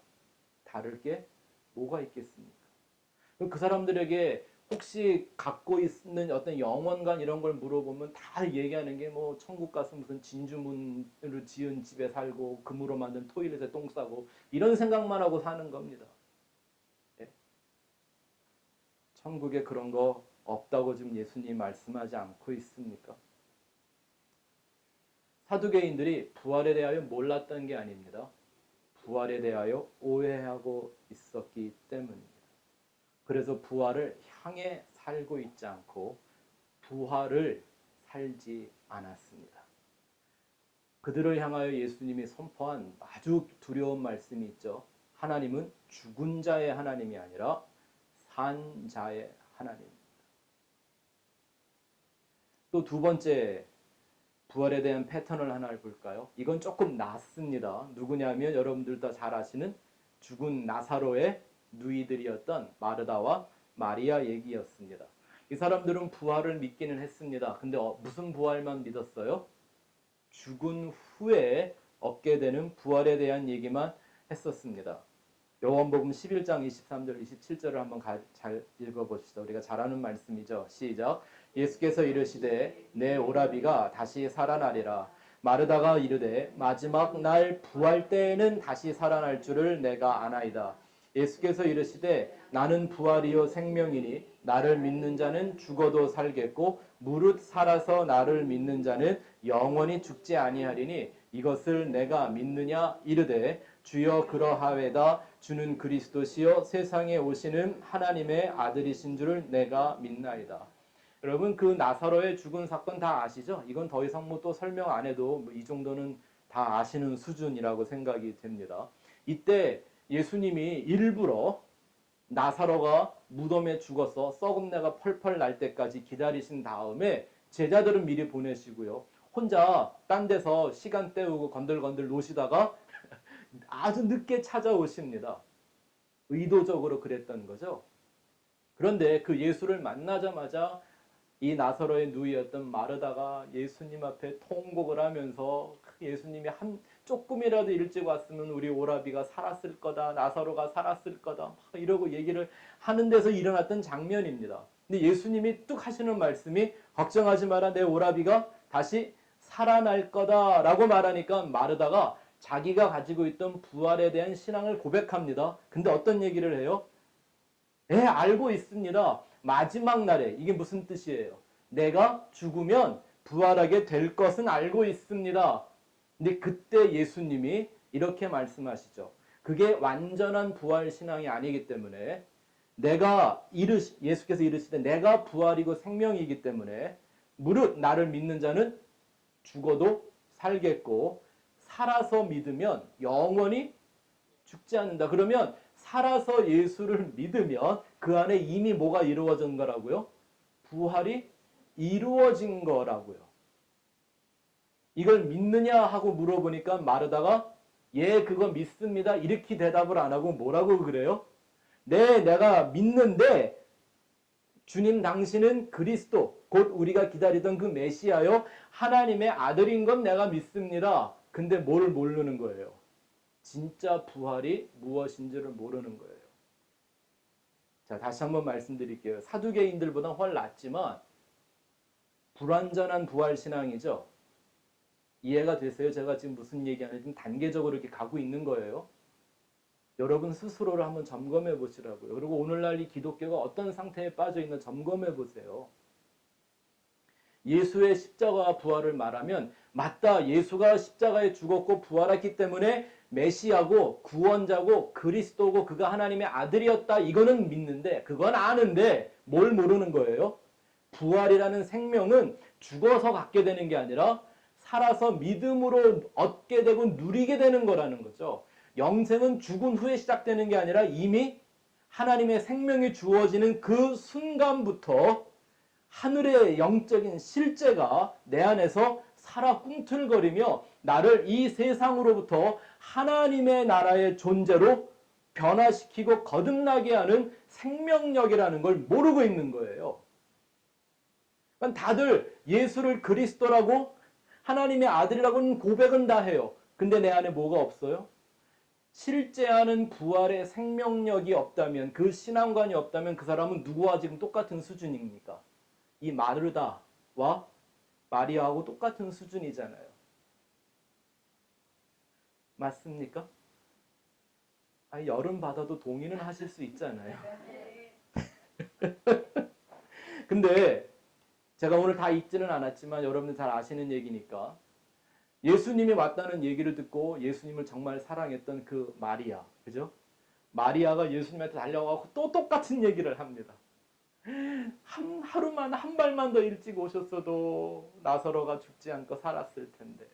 다를 게 뭐가 있겠습니까? 그 사람들에게 혹시 갖고 있는 어떤 영원관 이런 걸 물어보면 다 얘기하는 게 뭐 천국 가서 무슨 진주문으로 지은 집에 살고 금으로 만든 토일렛에 똥 싸고 이런 생각만 하고 사는 겁니다. 예? 천국에 그런 거 없다고 지금 예수님 말씀하지 않고 있습니까? 사두개인들이 부활에 대하여 몰랐던 게 아닙니다. 부활에 대하여 오해하고 있었기 때문입니다. 그래서 부활을 향해 살고 있지 않고 부활을 살지 않았습니다. 그들을 향하여 예수님이 선포한 아주 두려운 말씀이 있죠. 하나님은 죽은 자의 하나님이 아니라 산 자의 하나님입니다. 또 두 번째 부활에 대한 패턴을 하나 볼까요? 이건 조금 낫습니다. 누구냐면 여러분들 다 잘 아시는 죽은 나사로의 누이들이었던 마르다와 마리아 얘기였습니다. 이 사람들은 부활을 믿기는 했습니다. 근데 무슨 부활만 믿었어요? 죽은 후에 얻게 되는 부활에 대한 얘기만 했었습니다. 요한복음 11장 23절 27절을 한번 잘 읽어보시죠. 우리가 잘 아는 말씀이죠. 시작. 예수께서 이르시되 내 오라비가 다시 살아나리라. 마르다가 이르되 마지막 날 부활 때에는 다시 살아날 줄을 내가 아나이다. 예수께서 이르시되 나는 부활이요 생명이니 나를 믿는 자는 죽어도 살겠고 무릇 살아서 나를 믿는 자는 영원히 죽지 아니하리니 이것을 내가 믿느냐 이르되 주여 그러하외다. 주는 그리스도시요 세상에 오시는 하나님의 아들이신 줄을 내가 믿나이다. 여러분 그 나사로의 죽은 사건 다 아시죠? 이건 더 이상 뭐 또 설명 안 해도 이 정도는 다 아시는 수준이라고 생각이 됩니다. 이때 예수님이 일부러 나사로가 무덤에 죽어서 썩음내가 펄펄 날 때까지 기다리신 다음에 제자들은 미리 보내시고요. 혼자 딴 데서 시간 때우고 건들건들 노시다가 아주 늦게 찾아오십니다. 의도적으로 그랬던 거죠. 그런데 그 예수를 만나자마자 이 나사로의 누이였던 마르다가 예수님 앞에 통곡을 하면서 예수님이 조금이라도 일찍 왔으면 우리 오라비가 살았을 거다. 나사로가 살았을 거다. 막 이러고 얘기를 하는 데서 일어났던 장면입니다. 근데 예수님이 뚝 하시는 말씀이 걱정하지 마라. 내 오라비가 다시 살아날 거다라고 말하니까 마르다가 자기가 가지고 있던 부활에 대한 신앙을 고백합니다. 근데 어떤 얘기를 해요? 네, 알고 있습니다. 마지막 날에 이게 무슨 뜻이에요? 내가 죽으면 부활하게 될 것은 알고 있습니다. 근데 그때 예수님이 이렇게 말씀하시죠. 그게 완전한 부활 신앙이 아니기 때문에 예수께서 이르시되 내가 부활이고 생명이기 때문에 무릇 나를 믿는 자는 죽어도 살겠고 살아서 믿으면 영원히 죽지 않는다. 그러면 살아서 예수를 믿으면 그 안에 이미 뭐가 이루어진 거라고요? 부활이 이루어진 거라고요. 이걸 믿느냐 하고 물어보니까 마르다가 예, 그거 믿습니다. 이렇게 대답을 안 하고 뭐라고 그래요? 네, 내가 믿는데 주님 당신은 그리스도, 곧 우리가 기다리던 그 메시아요. 하나님의 아들인 건 내가 믿습니다. 근데 뭘 모르는 거예요? 진짜 부활이 무엇인지를 모르는 거예요. 자, 다시 한번 말씀드릴게요. 사두개인들보다 훨 낫지만 불완전한 부활 신앙이죠. 이해가 되세요? 제가 지금 무슨 얘기하는지 단계적으로 이렇게 가고 있는 거예요. 여러분 스스로를 한번 점검해 보시라고요. 그리고 오늘날 이 기독교가 어떤 상태에 빠져 있나 점검해 보세요. 예수의 십자가와 부활을 말하면 맞다. 예수가 십자가에 죽었고 부활했기 때문에 메시아고 구원자고 그리스도고 그가 하나님의 아들이었다. 이거는 믿는데 그건 아는데 뭘 모르는 거예요? 부활이라는 생명은 죽어서 갖게 되는 게 아니라 살아서 믿음으로 얻게 되고 누리게 되는 거라는 거죠. 영생은 죽은 후에 시작되는 게 아니라 이미 하나님의 생명이 주어지는 그 순간부터 하늘의 영적인 실제가 내 안에서 살아 꿈틀거리며 나를 이 세상으로부터 하나님의 나라의 존재로 변화시키고 거듭나게 하는 생명력이라는 걸 모르고 있는 거예요. 그러니까 다들 예수를 그리스도라고 하나님의 아들이라고는 고백은 다 해요. 근데 내 안에 뭐가 없어요? 실제하는 부활의 생명력이 없다면, 그 신앙관이 없다면 그 사람은 누구와 지금 똑같은 수준입니까? 이 마르다와 마리아하고 똑같은 수준이잖아요. 맞습니까? 아니, 여름 받아도 동의는 하실 수 있잖아요. 근데 제가 오늘 다 읽지는 않았지만 여러분들 잘 아시는 얘기니까, 예수님이 왔다는 얘기를 듣고 예수님을 정말 사랑했던 그 마리아, 그죠? 마리아가 예수님한테 달려가고 또 똑같은 얘기를 합니다. 하루만, 한 발만 더 일찍 오셨어도 나사로가 죽지 않고 살았을 텐데.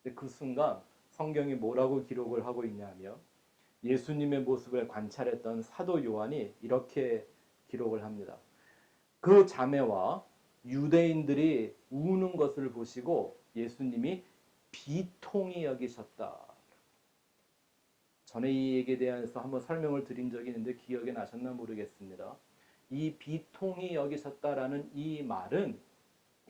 근데 그 순간 성경이 뭐라고 기록을 하고 있냐면, 예수님의 모습을 관찰했던 사도 요한이 이렇게 기록을 합니다. 그 자매와 유대인들이 우는 것을 보시고 예수님이 비통히 여기셨다. 전에 이 얘기에 대해서 한번 설명을 드린 적이 있는데 기억이 나셨나 모르겠습니다. 이 비통히 여기셨다라는 이 말은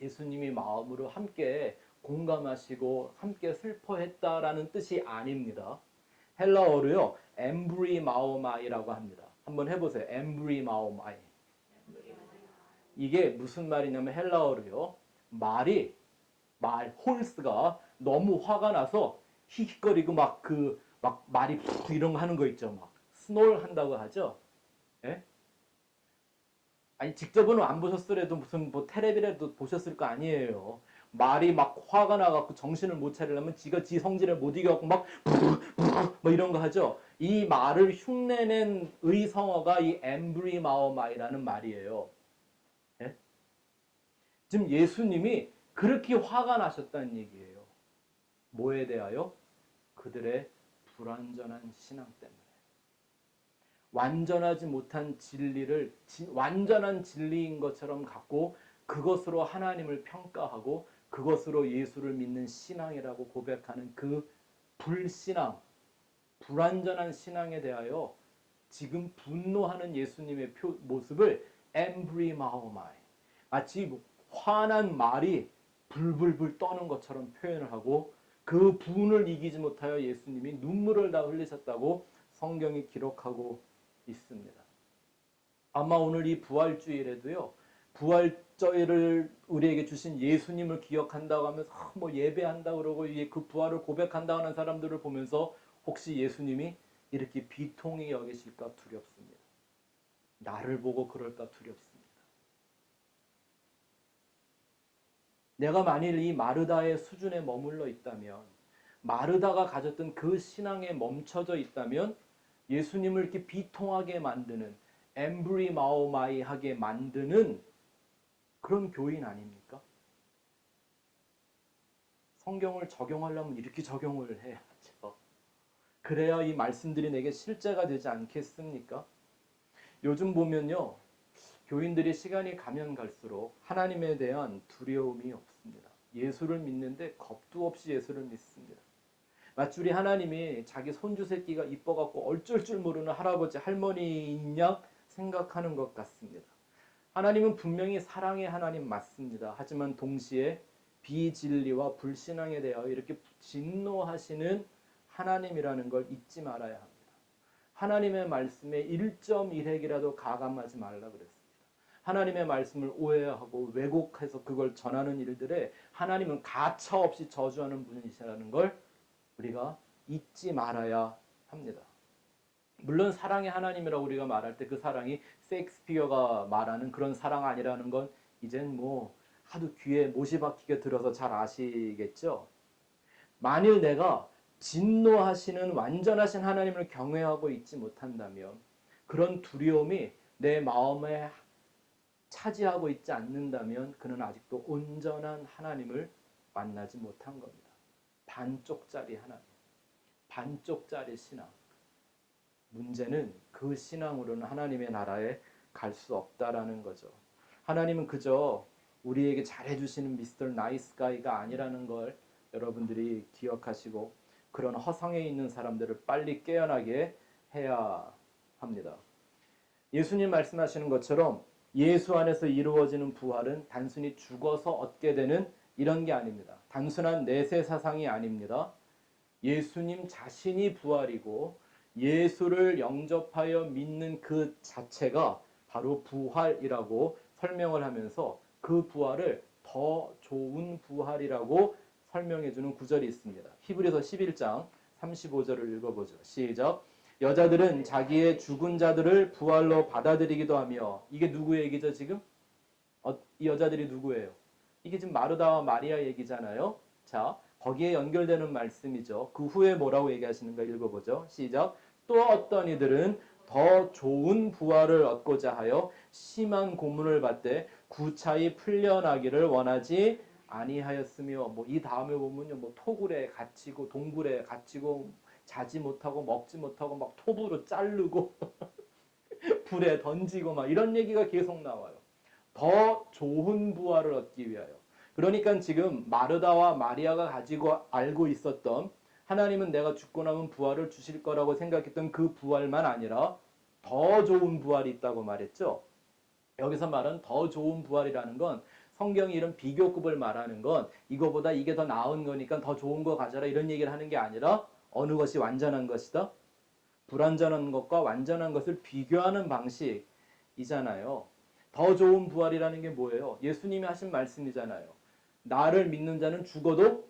예수님이 마음으로 함께 공감하시고 함께 슬퍼했다라는 뜻이 아닙니다. 헬라어로요, 엠브리마오마이라고 합니다. 한번 해보세요. 엠브리마오마이. 이게 무슨 말이냐면 헬라어로요, 홀스가 너무 화가 나서 히히거리고 막 말이 푹 이런 거 하는 거 있죠. 막 스놀 한다고 하죠. 예? 아니 직접은 안 보셨으래도 무슨 뭐 텔레비라도 보셨을 거 아니에요. 말이 막 화가 나갖고 정신을 못 차리려면 지가 지 성질을 못 이겨갖고 막 이런 거 하죠. 이 말을 흉내낸 의성어가 이 엠브리마오마이라는 말이에요. 예? 지금 예수님이 그렇게 화가 나셨다는 얘기예요. 뭐에 대하여? 그들의 불완전한 신앙 때문에. 완전하지 못한 진리를 완전한 진리인 것처럼 갖고 그것으로 하나님을 평가하고 그것으로 예수를 믿는 신앙이라고 고백하는 그 불신앙, 불완전한 신앙에 대하여 지금 분노하는 예수님의 모습을 엠브리마오마이, 마치 화난 말이 불불불 떠는 것처럼 표현을 하고 그 분을 이기지 못하여 예수님이 눈물을 다 흘리셨다고 성경이 기록하고 있습니다. 아마 오늘 이 부활주일에도요, 부활절을 우리에게 주신 예수님을 기억한다고 하면서 뭐 예배한다 그러고 그 부활을 고백한다 하는 사람들을 보면서 혹시 예수님이 이렇게 비통히 여기실까 두렵습니다. 나를 보고 그럴까 두렵습니다. 내가 만일 이 마르다의 수준에 머물러 있다면, 마르다가 가졌던 그 신앙에 멈춰져 있다면 예수님을 이렇게 비통하게 만드는, 엠브리마오마이하게 만드는 그런 교인 아닙니까? 성경을 적용하려면 이렇게 적용을 해야죠. 그래야 이 말씀들이 내게 실제가 되지 않겠습니까? 요즘 보면요, 교인들이 시간이 가면 갈수록 하나님에 대한 두려움이 없습니다. 예수를 믿는데 겁도 없이 예수를 믿습니다. 마치 우리 하나님이 자기 손주 새끼가 이뻐갖고 어쩔 줄 모르는 할아버지 할머니냐 생각하는 것 같습니다. 하나님은 분명히 사랑의 하나님 맞습니다. 하지만 동시에 비진리와 불신앙에 대하여 이렇게 진노하시는 하나님이라는 걸 잊지 말아야 합니다. 하나님의 말씀에 1.1핵이라도 가감하지 말라 그랬습니다. 하나님의 말씀을 오해하고 왜곡해서 그걸 전하는 일들에 하나님은 가차없이 저주하는 분이시라는 걸 우리가 잊지 말아야 합니다. 물론 사랑의 하나님이라고 우리가 말할 때 그 사랑이 셰익스피어가 말하는 그런 사랑 아니라는 건 이젠 뭐 하도 귀에 못이 박히게 들어서 잘 아시겠죠? 만일 내가 진노하시는 완전하신 하나님을 경외하고 있지 못한다면 그런 두려움이 내 마음에 차지하고 있지 않는다면 그는 아직도 온전한 하나님을 만나지 못한 겁니다. 반쪽짜리 하나님, 반쪽짜리 신앙. 문제는 그 신앙으로는 하나님의 나라에 갈 수 없다라는 거죠. 하나님은 그저 우리에게 잘해주시는 미스터 나이스 가이가 아니라는 걸 여러분들이 기억하시고 그런 허상에 있는 사람들을 빨리 깨어나게 해야 합니다. 예수님 말씀하시는 것처럼 예수 안에서 이루어지는 부활은 단순히 죽어서 얻게 되는 이런 게 아닙니다. 단순한 내세 사상이 아닙니다. 예수님 자신이 부활이고 예수를 영접하여 믿는 그 자체가 바로 부활이라고 설명을 하면서 그 부활을 더 좋은 부활이라고 설명해 주는 구절이 있습니다. 히브리서 11장 35절을 읽어보죠. 시작. 여자들은 자기의 죽은 자들을 부활로 받아들이기도 하며, 이게 누구 얘기죠 지금? 이 여자들이 누구예요? 이게 지금 마르다와 마리아 얘기잖아요. 자, 거기에 연결되는 말씀이죠. 그 후에 뭐라고 얘기하시는가 읽어보죠. 시작. 또 어떤 이들은 더 좋은 부활을 얻고자 하여 심한 고문을 받되 구차히 풀려나기를 원하지 아니하였으며, 뭐 이 다음에 보면요, 뭐 토굴에 갇히고 동굴에 갇히고 자지 못하고 먹지 못하고 막 톱으로 자르고 불에 던지고 막 이런 얘기가 계속 나와요. 더 좋은 부활을 얻기 위하여. 그러니까 지금 마르다와 마리아가 가지고 알고 있었던, 하나님은 내가 죽고 나면 부활을 주실 거라고 생각했던 그 부활만 아니라 더 좋은 부활이 있다고 말했죠. 여기서 말한 더 좋은 부활이라는 건 성경이 이런 비교급을 말하는 건 이거보다 이게 더 나은 거니까 더 좋은 거 가져라 이런 얘기를 하는 게 아니라 어느 것이 완전한 것이다? 불완전한 것과 완전한 것을 비교하는 방식이잖아요. 더 좋은 부활이라는 게 뭐예요? 예수님이 하신 말씀이잖아요. 나를 믿는 자는 죽어도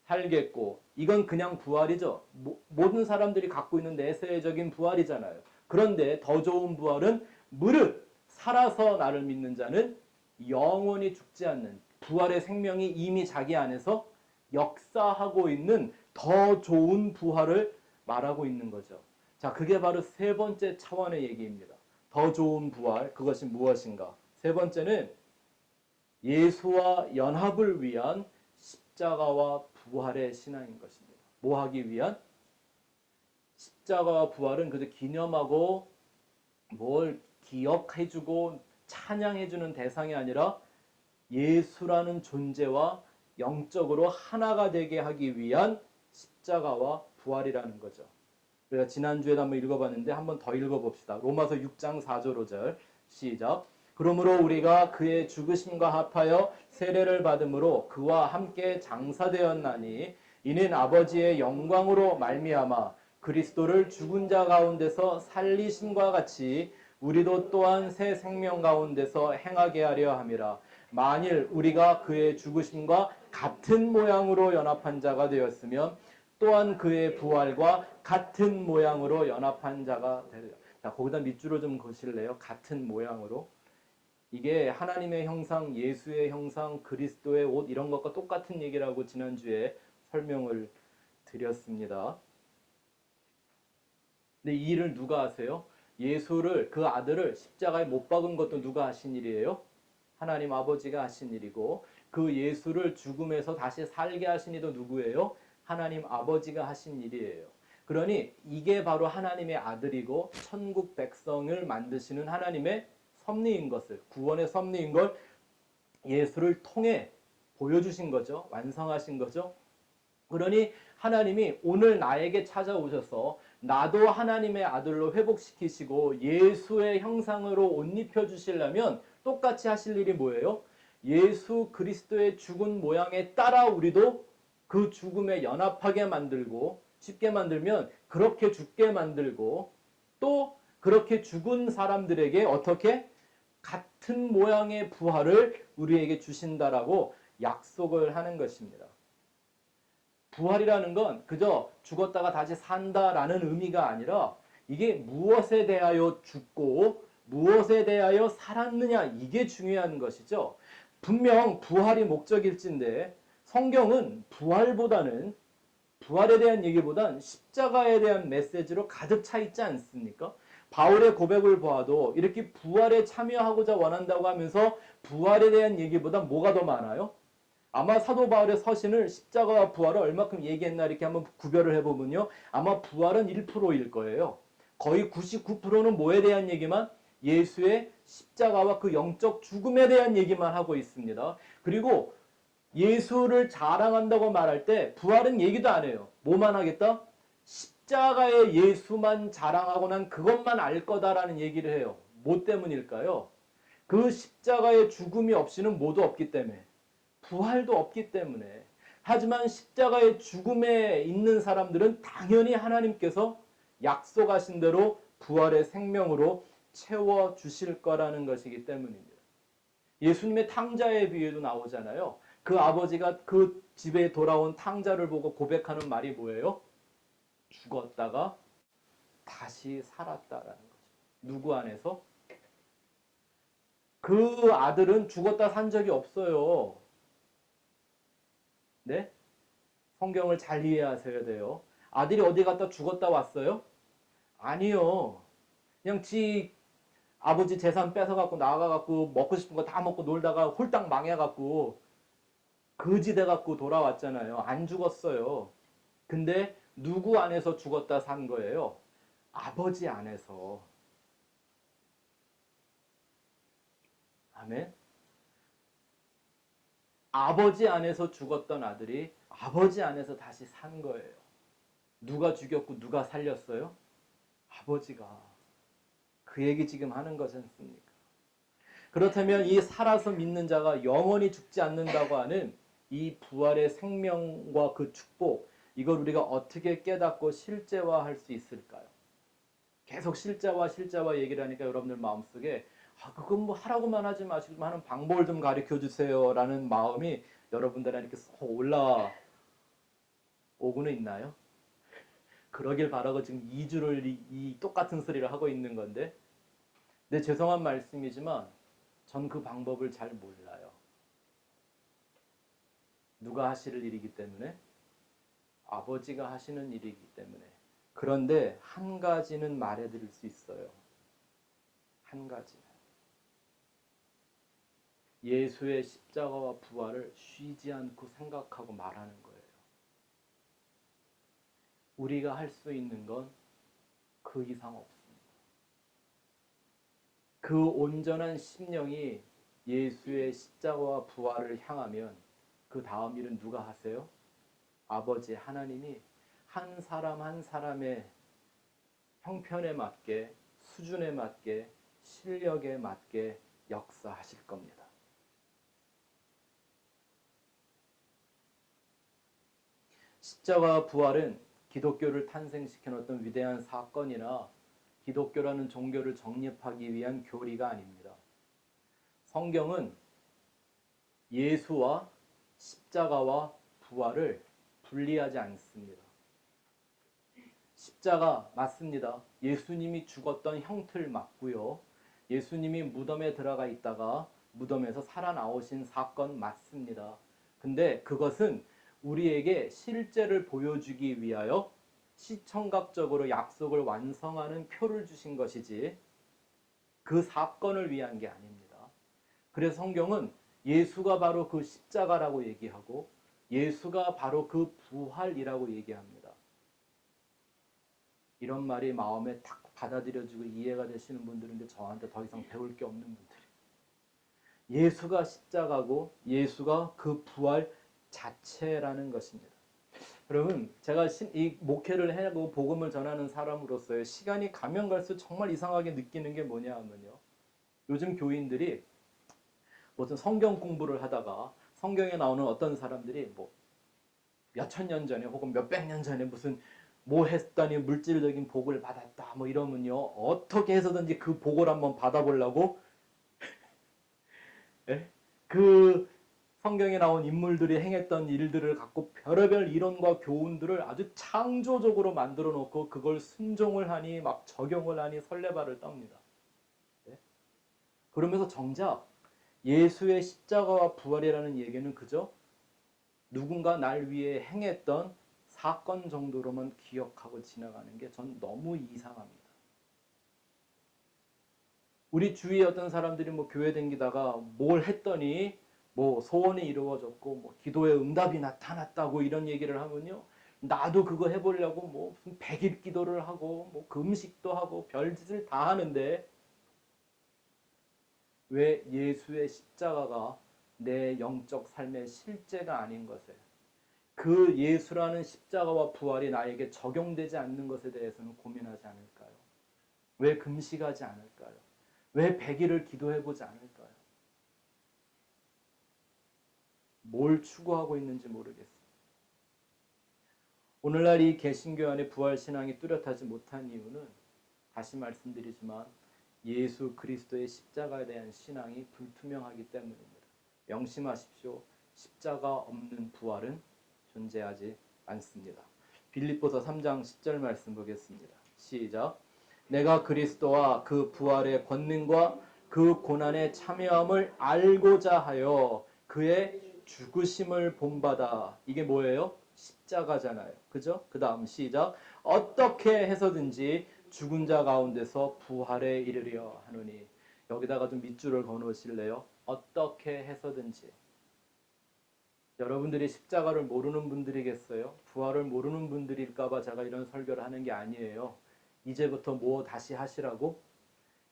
살겠고, 이건 그냥 부활이죠. 모든 사람들이 갖고 있는 내세적인 부활이잖아요. 그런데 더 좋은 부활은 무릇 살아서 나를 믿는 자는 영원히 죽지 않는 부활의 생명이 이미 자기 안에서 역사하고 있는 더 좋은 부활을 말하고 있는 거죠. 자, 그게 바로 세 번째 차원의 얘기입니다. 더 좋은 부활, 그것이 무엇인가? 세 번째는 예수와 연합을 위한 십자가와 부활의 신앙인 것입니다. 뭐 하기 위한? 십자가와 부활은 그저 기념하고 뭘 기억해주고 찬양해주는 대상이 아니라 예수라는 존재와 영적으로 하나가 되게 하기 위한 십자가와 부활이라는 거죠. 우리가 지난주에도 한번 읽어봤는데 한번 더 읽어봅시다. 로마서 6장 4절 5절 시작. 그러므로 우리가 그의 죽으심과 합하여 세례를 받음으로 그와 함께 장사되었나니 이는 아버지의 영광으로 말미암아 그리스도를 죽은 자 가운데서 살리심과 같이 우리도 또한 새 생명 가운데서 행하게 하려 함이라. 만일 우리가 그의 죽으심과 같은 모양으로 연합한 자가 되었으면 또한 그의 부활과 같은 모양으로 연합한 자가 되리라. 자, 거기다 밑줄을 좀 그으실래요? 같은 모양으로. 이게 하나님의 형상, 예수의 형상, 그리스도의 옷 이런 것과 똑같은 얘기라고 지난주에 설명을 드렸습니다. 근데 이 일을 누가 하세요? 예수를, 그 아들을 십자가에 못 박은 것도 누가 하신 일이에요? 하나님 아버지가 하신 일이고, 그 예수를 죽음에서 다시 살게 하신 이도 누구예요? 하나님 아버지가 하신 일이에요. 그러니 이게 바로 하나님의 아들이고 천국 백성을 만드시는 하나님의 섭리인 것을, 구원의 섭리인 걸 예수를 통해 보여주신 거죠. 완성하신 거죠. 그러니 하나님이 오늘 나에게 찾아오셔서 나도 하나님의 아들로 회복시키시고 예수의 형상으로 옷 입혀주시려면 똑같이 하실 일이 뭐예요? 예수 그리스도의 죽은 모양에 따라 우리도 그 죽음에 연합하게 만들고, 쉽게 만들면 그렇게 죽게 만들고, 또 그렇게 죽은 사람들에게 어떻게? 같은 모양의 부활을 우리에게 주신다라고 약속을 하는 것입니다. 부활이라는 건 그저 죽었다가 다시 산다라는 의미가 아니라 이게 무엇에 대하여 죽고 무엇에 대하여 살았느냐, 이게 중요한 것이죠. 분명 부활이 목적일진데 성경은 부활에 대한 얘기보단 십자가에 대한 메시지로 가득 차 있지 않습니까? 바울의 고백을 보아도 이렇게 부활에 참여하고자 원한다고 하면서 부활에 대한 얘기보다 뭐가 더 많아요? 아마 사도 바울의 서신을 십자가와 부활을 얼마큼 얘기했나 이렇게 한번 구별을 해보면요, 아마 부활은 1%일 거예요. 거의 99%는 뭐에 대한 얘기만? 예수의 십자가와 그 영적 죽음에 대한 얘기만 하고 있습니다. 그리고 예수를 자랑한다고 말할 때 부활은 얘기도 안 해요. 뭐만 하겠다? 십자가의 예수만 자랑하고 난 그것만 알 거다라는 얘기를 해요. 뭐 때문일까요? 그 십자가의 죽음이 없이는 뭐도 없기 때문에, 부활도 없기 때문에. 하지만 십자가의 죽음에 있는 사람들은 당연히 하나님께서 약속하신 대로 부활의 생명으로 채워주실 거라는 것이기 때문입니다. 예수님의 탕자의 비유도 나오잖아요. 그 아버지가 그 집에 돌아온 탕자를 보고 고백하는 말이 뭐예요? 죽었다가 다시 살았다라는 거죠. 누구 안에서? 그 아들은 죽었다 산 적이 없어요. 네? 성경을 잘 이해하셔야 돼요. 아들이 어디 갔다 죽었다 왔어요? 아니요. 그냥 지 아버지 재산 뺏어갖고 나가갖고 먹고 싶은 거 다 먹고 놀다가 홀딱 망해갖고 거지 돼갖고 돌아왔잖아요. 안 죽었어요. 근데 누구 안에서 죽었다 산 거예요? 아버지 안에서. 아멘. 아버지 안에서 죽었던 아들이 아버지 안에서 다시 산 거예요. 누가 죽였고 누가 살렸어요? 아버지가. 그 얘기 지금 하는 거지 않습니까? 그렇다면 이 살아서 믿는 자가 영원히 죽지 않는다고 하는 이 부활의 생명과 그 축복, 이걸 우리가 어떻게 깨닫고 실제화할 수 있을까요? 계속 실제화 얘기를 하니까 여러분들 마음속에 그건 뭐 하라고만 하지 마시고 하는 방법을 좀 가르쳐 주세요라는 마음이 여러분들한테 이렇게 쏙 올라오고는 있나요? 그러길 바라고 지금 2주를 이 똑같은 소리를 하고 있는 건데, 내 죄송한 말씀이지만 전 그 방법을 잘 몰라요. 누가 하실 일이기 때문에, 아버지가 하시는 일이기 때문에. 그런데 한 가지는 말해드릴 수 있어요. 한 가지. 예수의 십자가와 부활을 쉬지 않고 생각하고 말하는 거예요. 우리가 할 수 있는 건 그 이상 없습니다. 그 온전한 심령이 예수의 십자가와 부활을 향하면 그 다음 일은 누가 하세요? 아버지 하나님이 한 사람 한 사람의 형편에 맞게, 수준에 맞게, 실력에 맞게 역사하실 겁니다. 십자가와 부활은 기독교를 탄생시킨 어떤 위대한 사건이나 기독교라는 종교를 정립하기 위한 교리가 아닙니다. 성경은 예수와 십자가와 부활을 분리하지 않습니다. 십자가 맞습니다. 예수님이 죽었던 형틀 맞고요. 예수님이 무덤에 들어가 있다가 무덤에서 살아나오신 사건 맞습니다. 근데 그것은 우리에게 실제를 보여주기 위하여 시청각적으로 약속을 완성하는 표를 주신 것이지 그 사건을 위한 게 아닙니다. 그래서 성경은 예수가 바로 그 십자가라고 얘기하고 예수가 바로 그 부활이라고 얘기합니다. 이런 말이 마음에 딱 받아들여지고 이해가 되시는 분들인데 저한테 더 이상 배울 게 없는 분들이. 예수가 십자가고 예수가 그 부활 자체라는 것입니다. 여러분, 제가 이 목회를 하고 복음을 전하는 사람으로서의 시간이 가면 갈수록 정말 이상하게 느끼는 게 뭐냐 하면요. 요즘 교인들이 무슨 성경 공부를 하다가 성경에 나오는 어떤 사람들이 뭐 몇천 년 전에 혹은 몇백 년 전에 무슨 뭐 했더니 물질적인 복을 받았다 뭐 이러면요. 어떻게 해서든지 그 복을 한번 받아보려고 그 성경에 나온 인물들이 행했던 일들을 갖고 별의별 이론과 교훈들을 아주 창조적으로 만들어 놓고 그걸 순종을 하니 막 적용을 하니 설레발을 떱니다. 네? 그러면서 정작 예수의 십자가와 부활이라는 얘기는 그저 누군가 날 위해 행했던 사건 정도로만 기억하고 지나가는 게 전 너무 이상합니다. 우리 주위에 어떤 사람들이 뭐 교회 댕기다가 뭘 했더니 뭐 소원이 이루어졌고 뭐 기도의 응답이 나타났다고 이런 얘기를 하면요. 나도 그거 해보려고 뭐 무슨 100일 기도를 하고 뭐 금식도 하고 별짓을 다 하는데 왜 예수의 십자가가 내 영적 삶의 실제가 아닌 것에, 그 예수라는 십자가와 부활이 나에게 적용되지 않는 것에 대해서는 고민하지 않을까요? 왜 금식하지 않을까요? 왜 100일을 기도해보지 않을까요? 뭘 추구하고 있는지 모르겠어요. 오늘날 이 개신교 안에 부활신앙이 뚜렷하지 못한 이유는 다시 말씀드리지만 예수 그리스도의 십자가에 대한 신앙이 불투명하기 때문입니다. 명심하십시오. 십자가 없는 부활은 존재하지 않습니다. 빌립보서 3장 10절 말씀 보겠습니다. 시작. 내가 그리스도와 그 부활의 권능과 그 고난의 참여함을 알고자 하여 그의 죽으심을 본받아. 이게 뭐예요? 십자가잖아요. 그죠? 그 다음 시작. 어떻게 해서든지 죽은 자 가운데서 부활에 이르려 하노니. 여기다가 좀 밑줄을 그어놓으실래요? 어떻게 해서든지. 여러분들이 십자가를 모르는 분들이겠어요? 부활을 모르는 분들일까봐 제가 이런 설교를 하는 게 아니에요. 이제부터 뭐 다시 하시라고?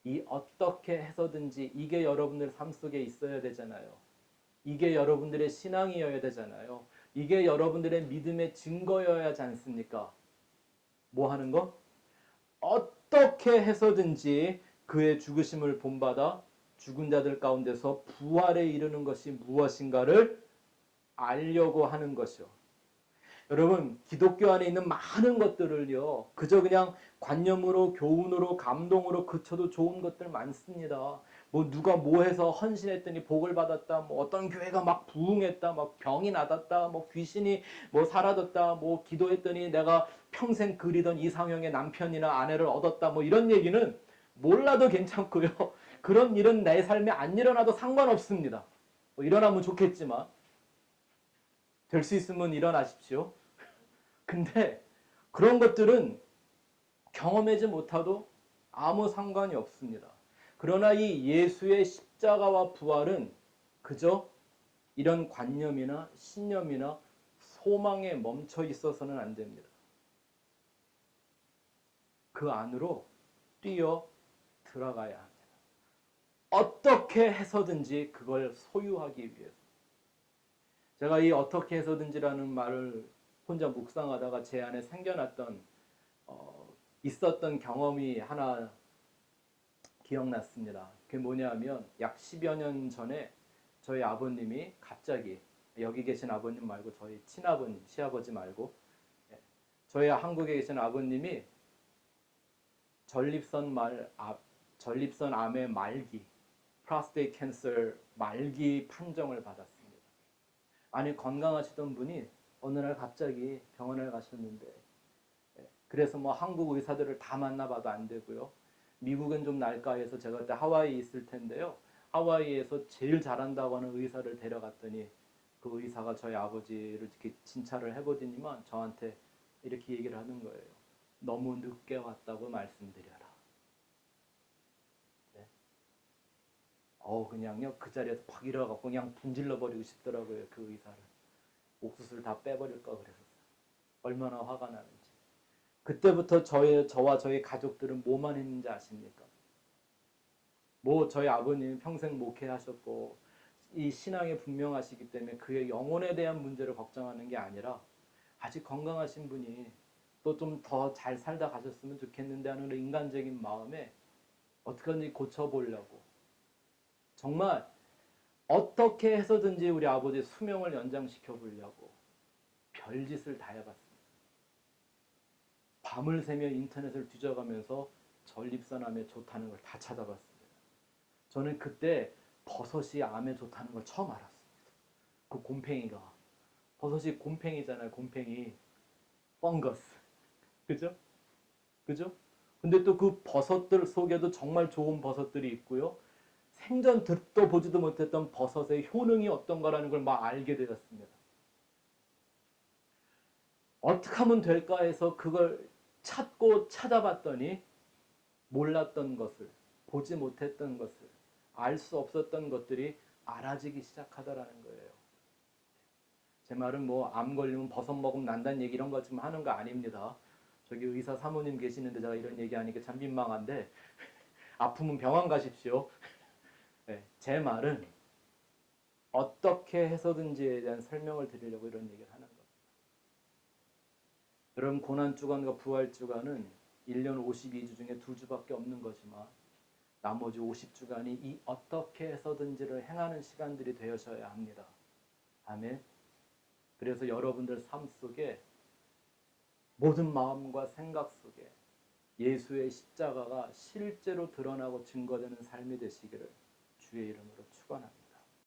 이 어떻게 해서든지 이게 여러분들 삶 속에 있어야 되잖아요. 이게 여러분들의 신앙이어야 되잖아요. 이게 여러분들의 믿음의 증거여야 하지 않습니까? 뭐 하는 거? 어떻게 해서든지 그의 죽으심을 본받아 죽은 자들 가운데서 부활에 이르는 것이 무엇인가를 알려고 하는 것이요. 여러분, 기독교 안에 있는 많은 것들을요, 그저 그냥 관념으로, 교훈으로, 감동으로 그쳐도 좋은 것들 많습니다. 뭐 누가 뭐 해서 헌신했더니 복을 받았다, 뭐 어떤 교회가 막 부흥했다, 막 병이 낫았다, 뭐 귀신이 뭐 사라졌다, 뭐 기도했더니 내가 평생 그리던 이상형의 남편이나 아내를 얻었다, 뭐 이런 얘기는 몰라도 괜찮고요. 그런 일은 내 삶에 안 일어나도 상관없습니다. 뭐 일어나면 좋겠지만 될 수 있으면 일어나십시오. 근데 그런 것들은 경험하지 못하도 아무 상관이 없습니다. 그러나 이 예수의 십자가와 부활은 그저 이런 관념이나 신념이나 소망에 멈춰 있어서는 안 됩니다. 그 안으로 뛰어 들어가야 합니다. 어떻게 해서든지 그걸 소유하기 위해서. 제가 이 어떻게 해서든지라는 말을 혼자 묵상하다가 제 안에 생겨났던 있었던 경험이 하나 기억났습니다. 그게 뭐냐면 약 10여 년 전에 저희 아버님이 갑자기 여기 계신 아버님 말고 저희 친아버님, 시아버지 말고 저희 한국에 계신 아버님이 전립선 암의 말기, 프로스테이트 캔서 말기 판정을 받았습니다. 아니 건강하시던 분이 어느 날 갑자기 병원에 가셨는데 그래서 뭐 한국 의사들을 다 만나봐도 안 되고요. 미국은 좀 나을까 해서 제가 그때 하와이에 있을 텐데요. 하와이에서 제일 잘한다고 하는 의사를 데려갔더니 그 의사가 저희 아버지를 이렇게 진찰을 해보더니만 저한테 이렇게 얘기를 하는 거예요. 너무 늦게 왔다고 말씀드려라. 네. 그냥요 그 자리에서 팍 일어나갖고 그냥 분질러 버리고 싶더라고요. 그 의사를. 옥수수를 다 빼버릴까 그래서. 얼마나 화가 나는지. 그때부터 저와 저희 가족들은 뭐만 했는지 아십니까? 뭐 저희 아버님 평생 목회하셨고 이 신앙에 분명하시기 때문에 그의 영혼에 대한 문제를 걱정하는 게 아니라 아직 건강하신 분이 또 좀 더 잘 살다 가셨으면 좋겠는데 하는 인간적인 마음에 어떻게든지 고쳐보려고 정말 어떻게 해서든지 우리 아버지의 수명을 연장시켜 보려고 별짓을 다 해봤습니다. 밤을 새며 인터넷을 뒤져가면서 전립선암에 좋다는 걸 다 찾아봤습니다. 저는 그때 버섯이 암에 좋다는 걸 처음 알았습니다. 그 곰팽이가. 버섯이 곰팽이잖아요. 곰팽이. 펑거스. 그죠? 그죠? 근데 또 그 버섯들 속에도 정말 좋은 버섯들이 있고요. 생전 듣도 보지도 못했던 버섯의 효능이 어떤 거라는 걸 막 알게 되었습니다. 어떻게 하면 될까 해서 그걸 찾고 찾아봤더니 몰랐던 것을, 보지 못했던 것을, 알 수 없었던 것들이 알아지기 시작하더라는 거예요. 제 말은 뭐 암 걸리면 버섯 먹으면 난다는 얘기 이런 거 지금 하는 거 아닙니다. 저기 의사 사모님 계시는데 제가 이런 얘기하니까 참 민망한데 아프면 병원 가십시오. 제 말은 어떻게 해서든지에 대한 설명을 드리려고 이런 얘기를 하는 겁니다. 여러분 고난주간과 부활주간은 1년 52주 중에 2주밖에 없는 거지만 나머지 50주간이 이 어떻게 해서든지를 행하는 시간들이 되어셔야 합니다. 아멘. 그래서 여러분들 삶 속에 모든 마음과 생각 속에 예수의 십자가가 실제로 드러나고 증거되는 삶이 되시기를 주의 이름으로 축원합니다.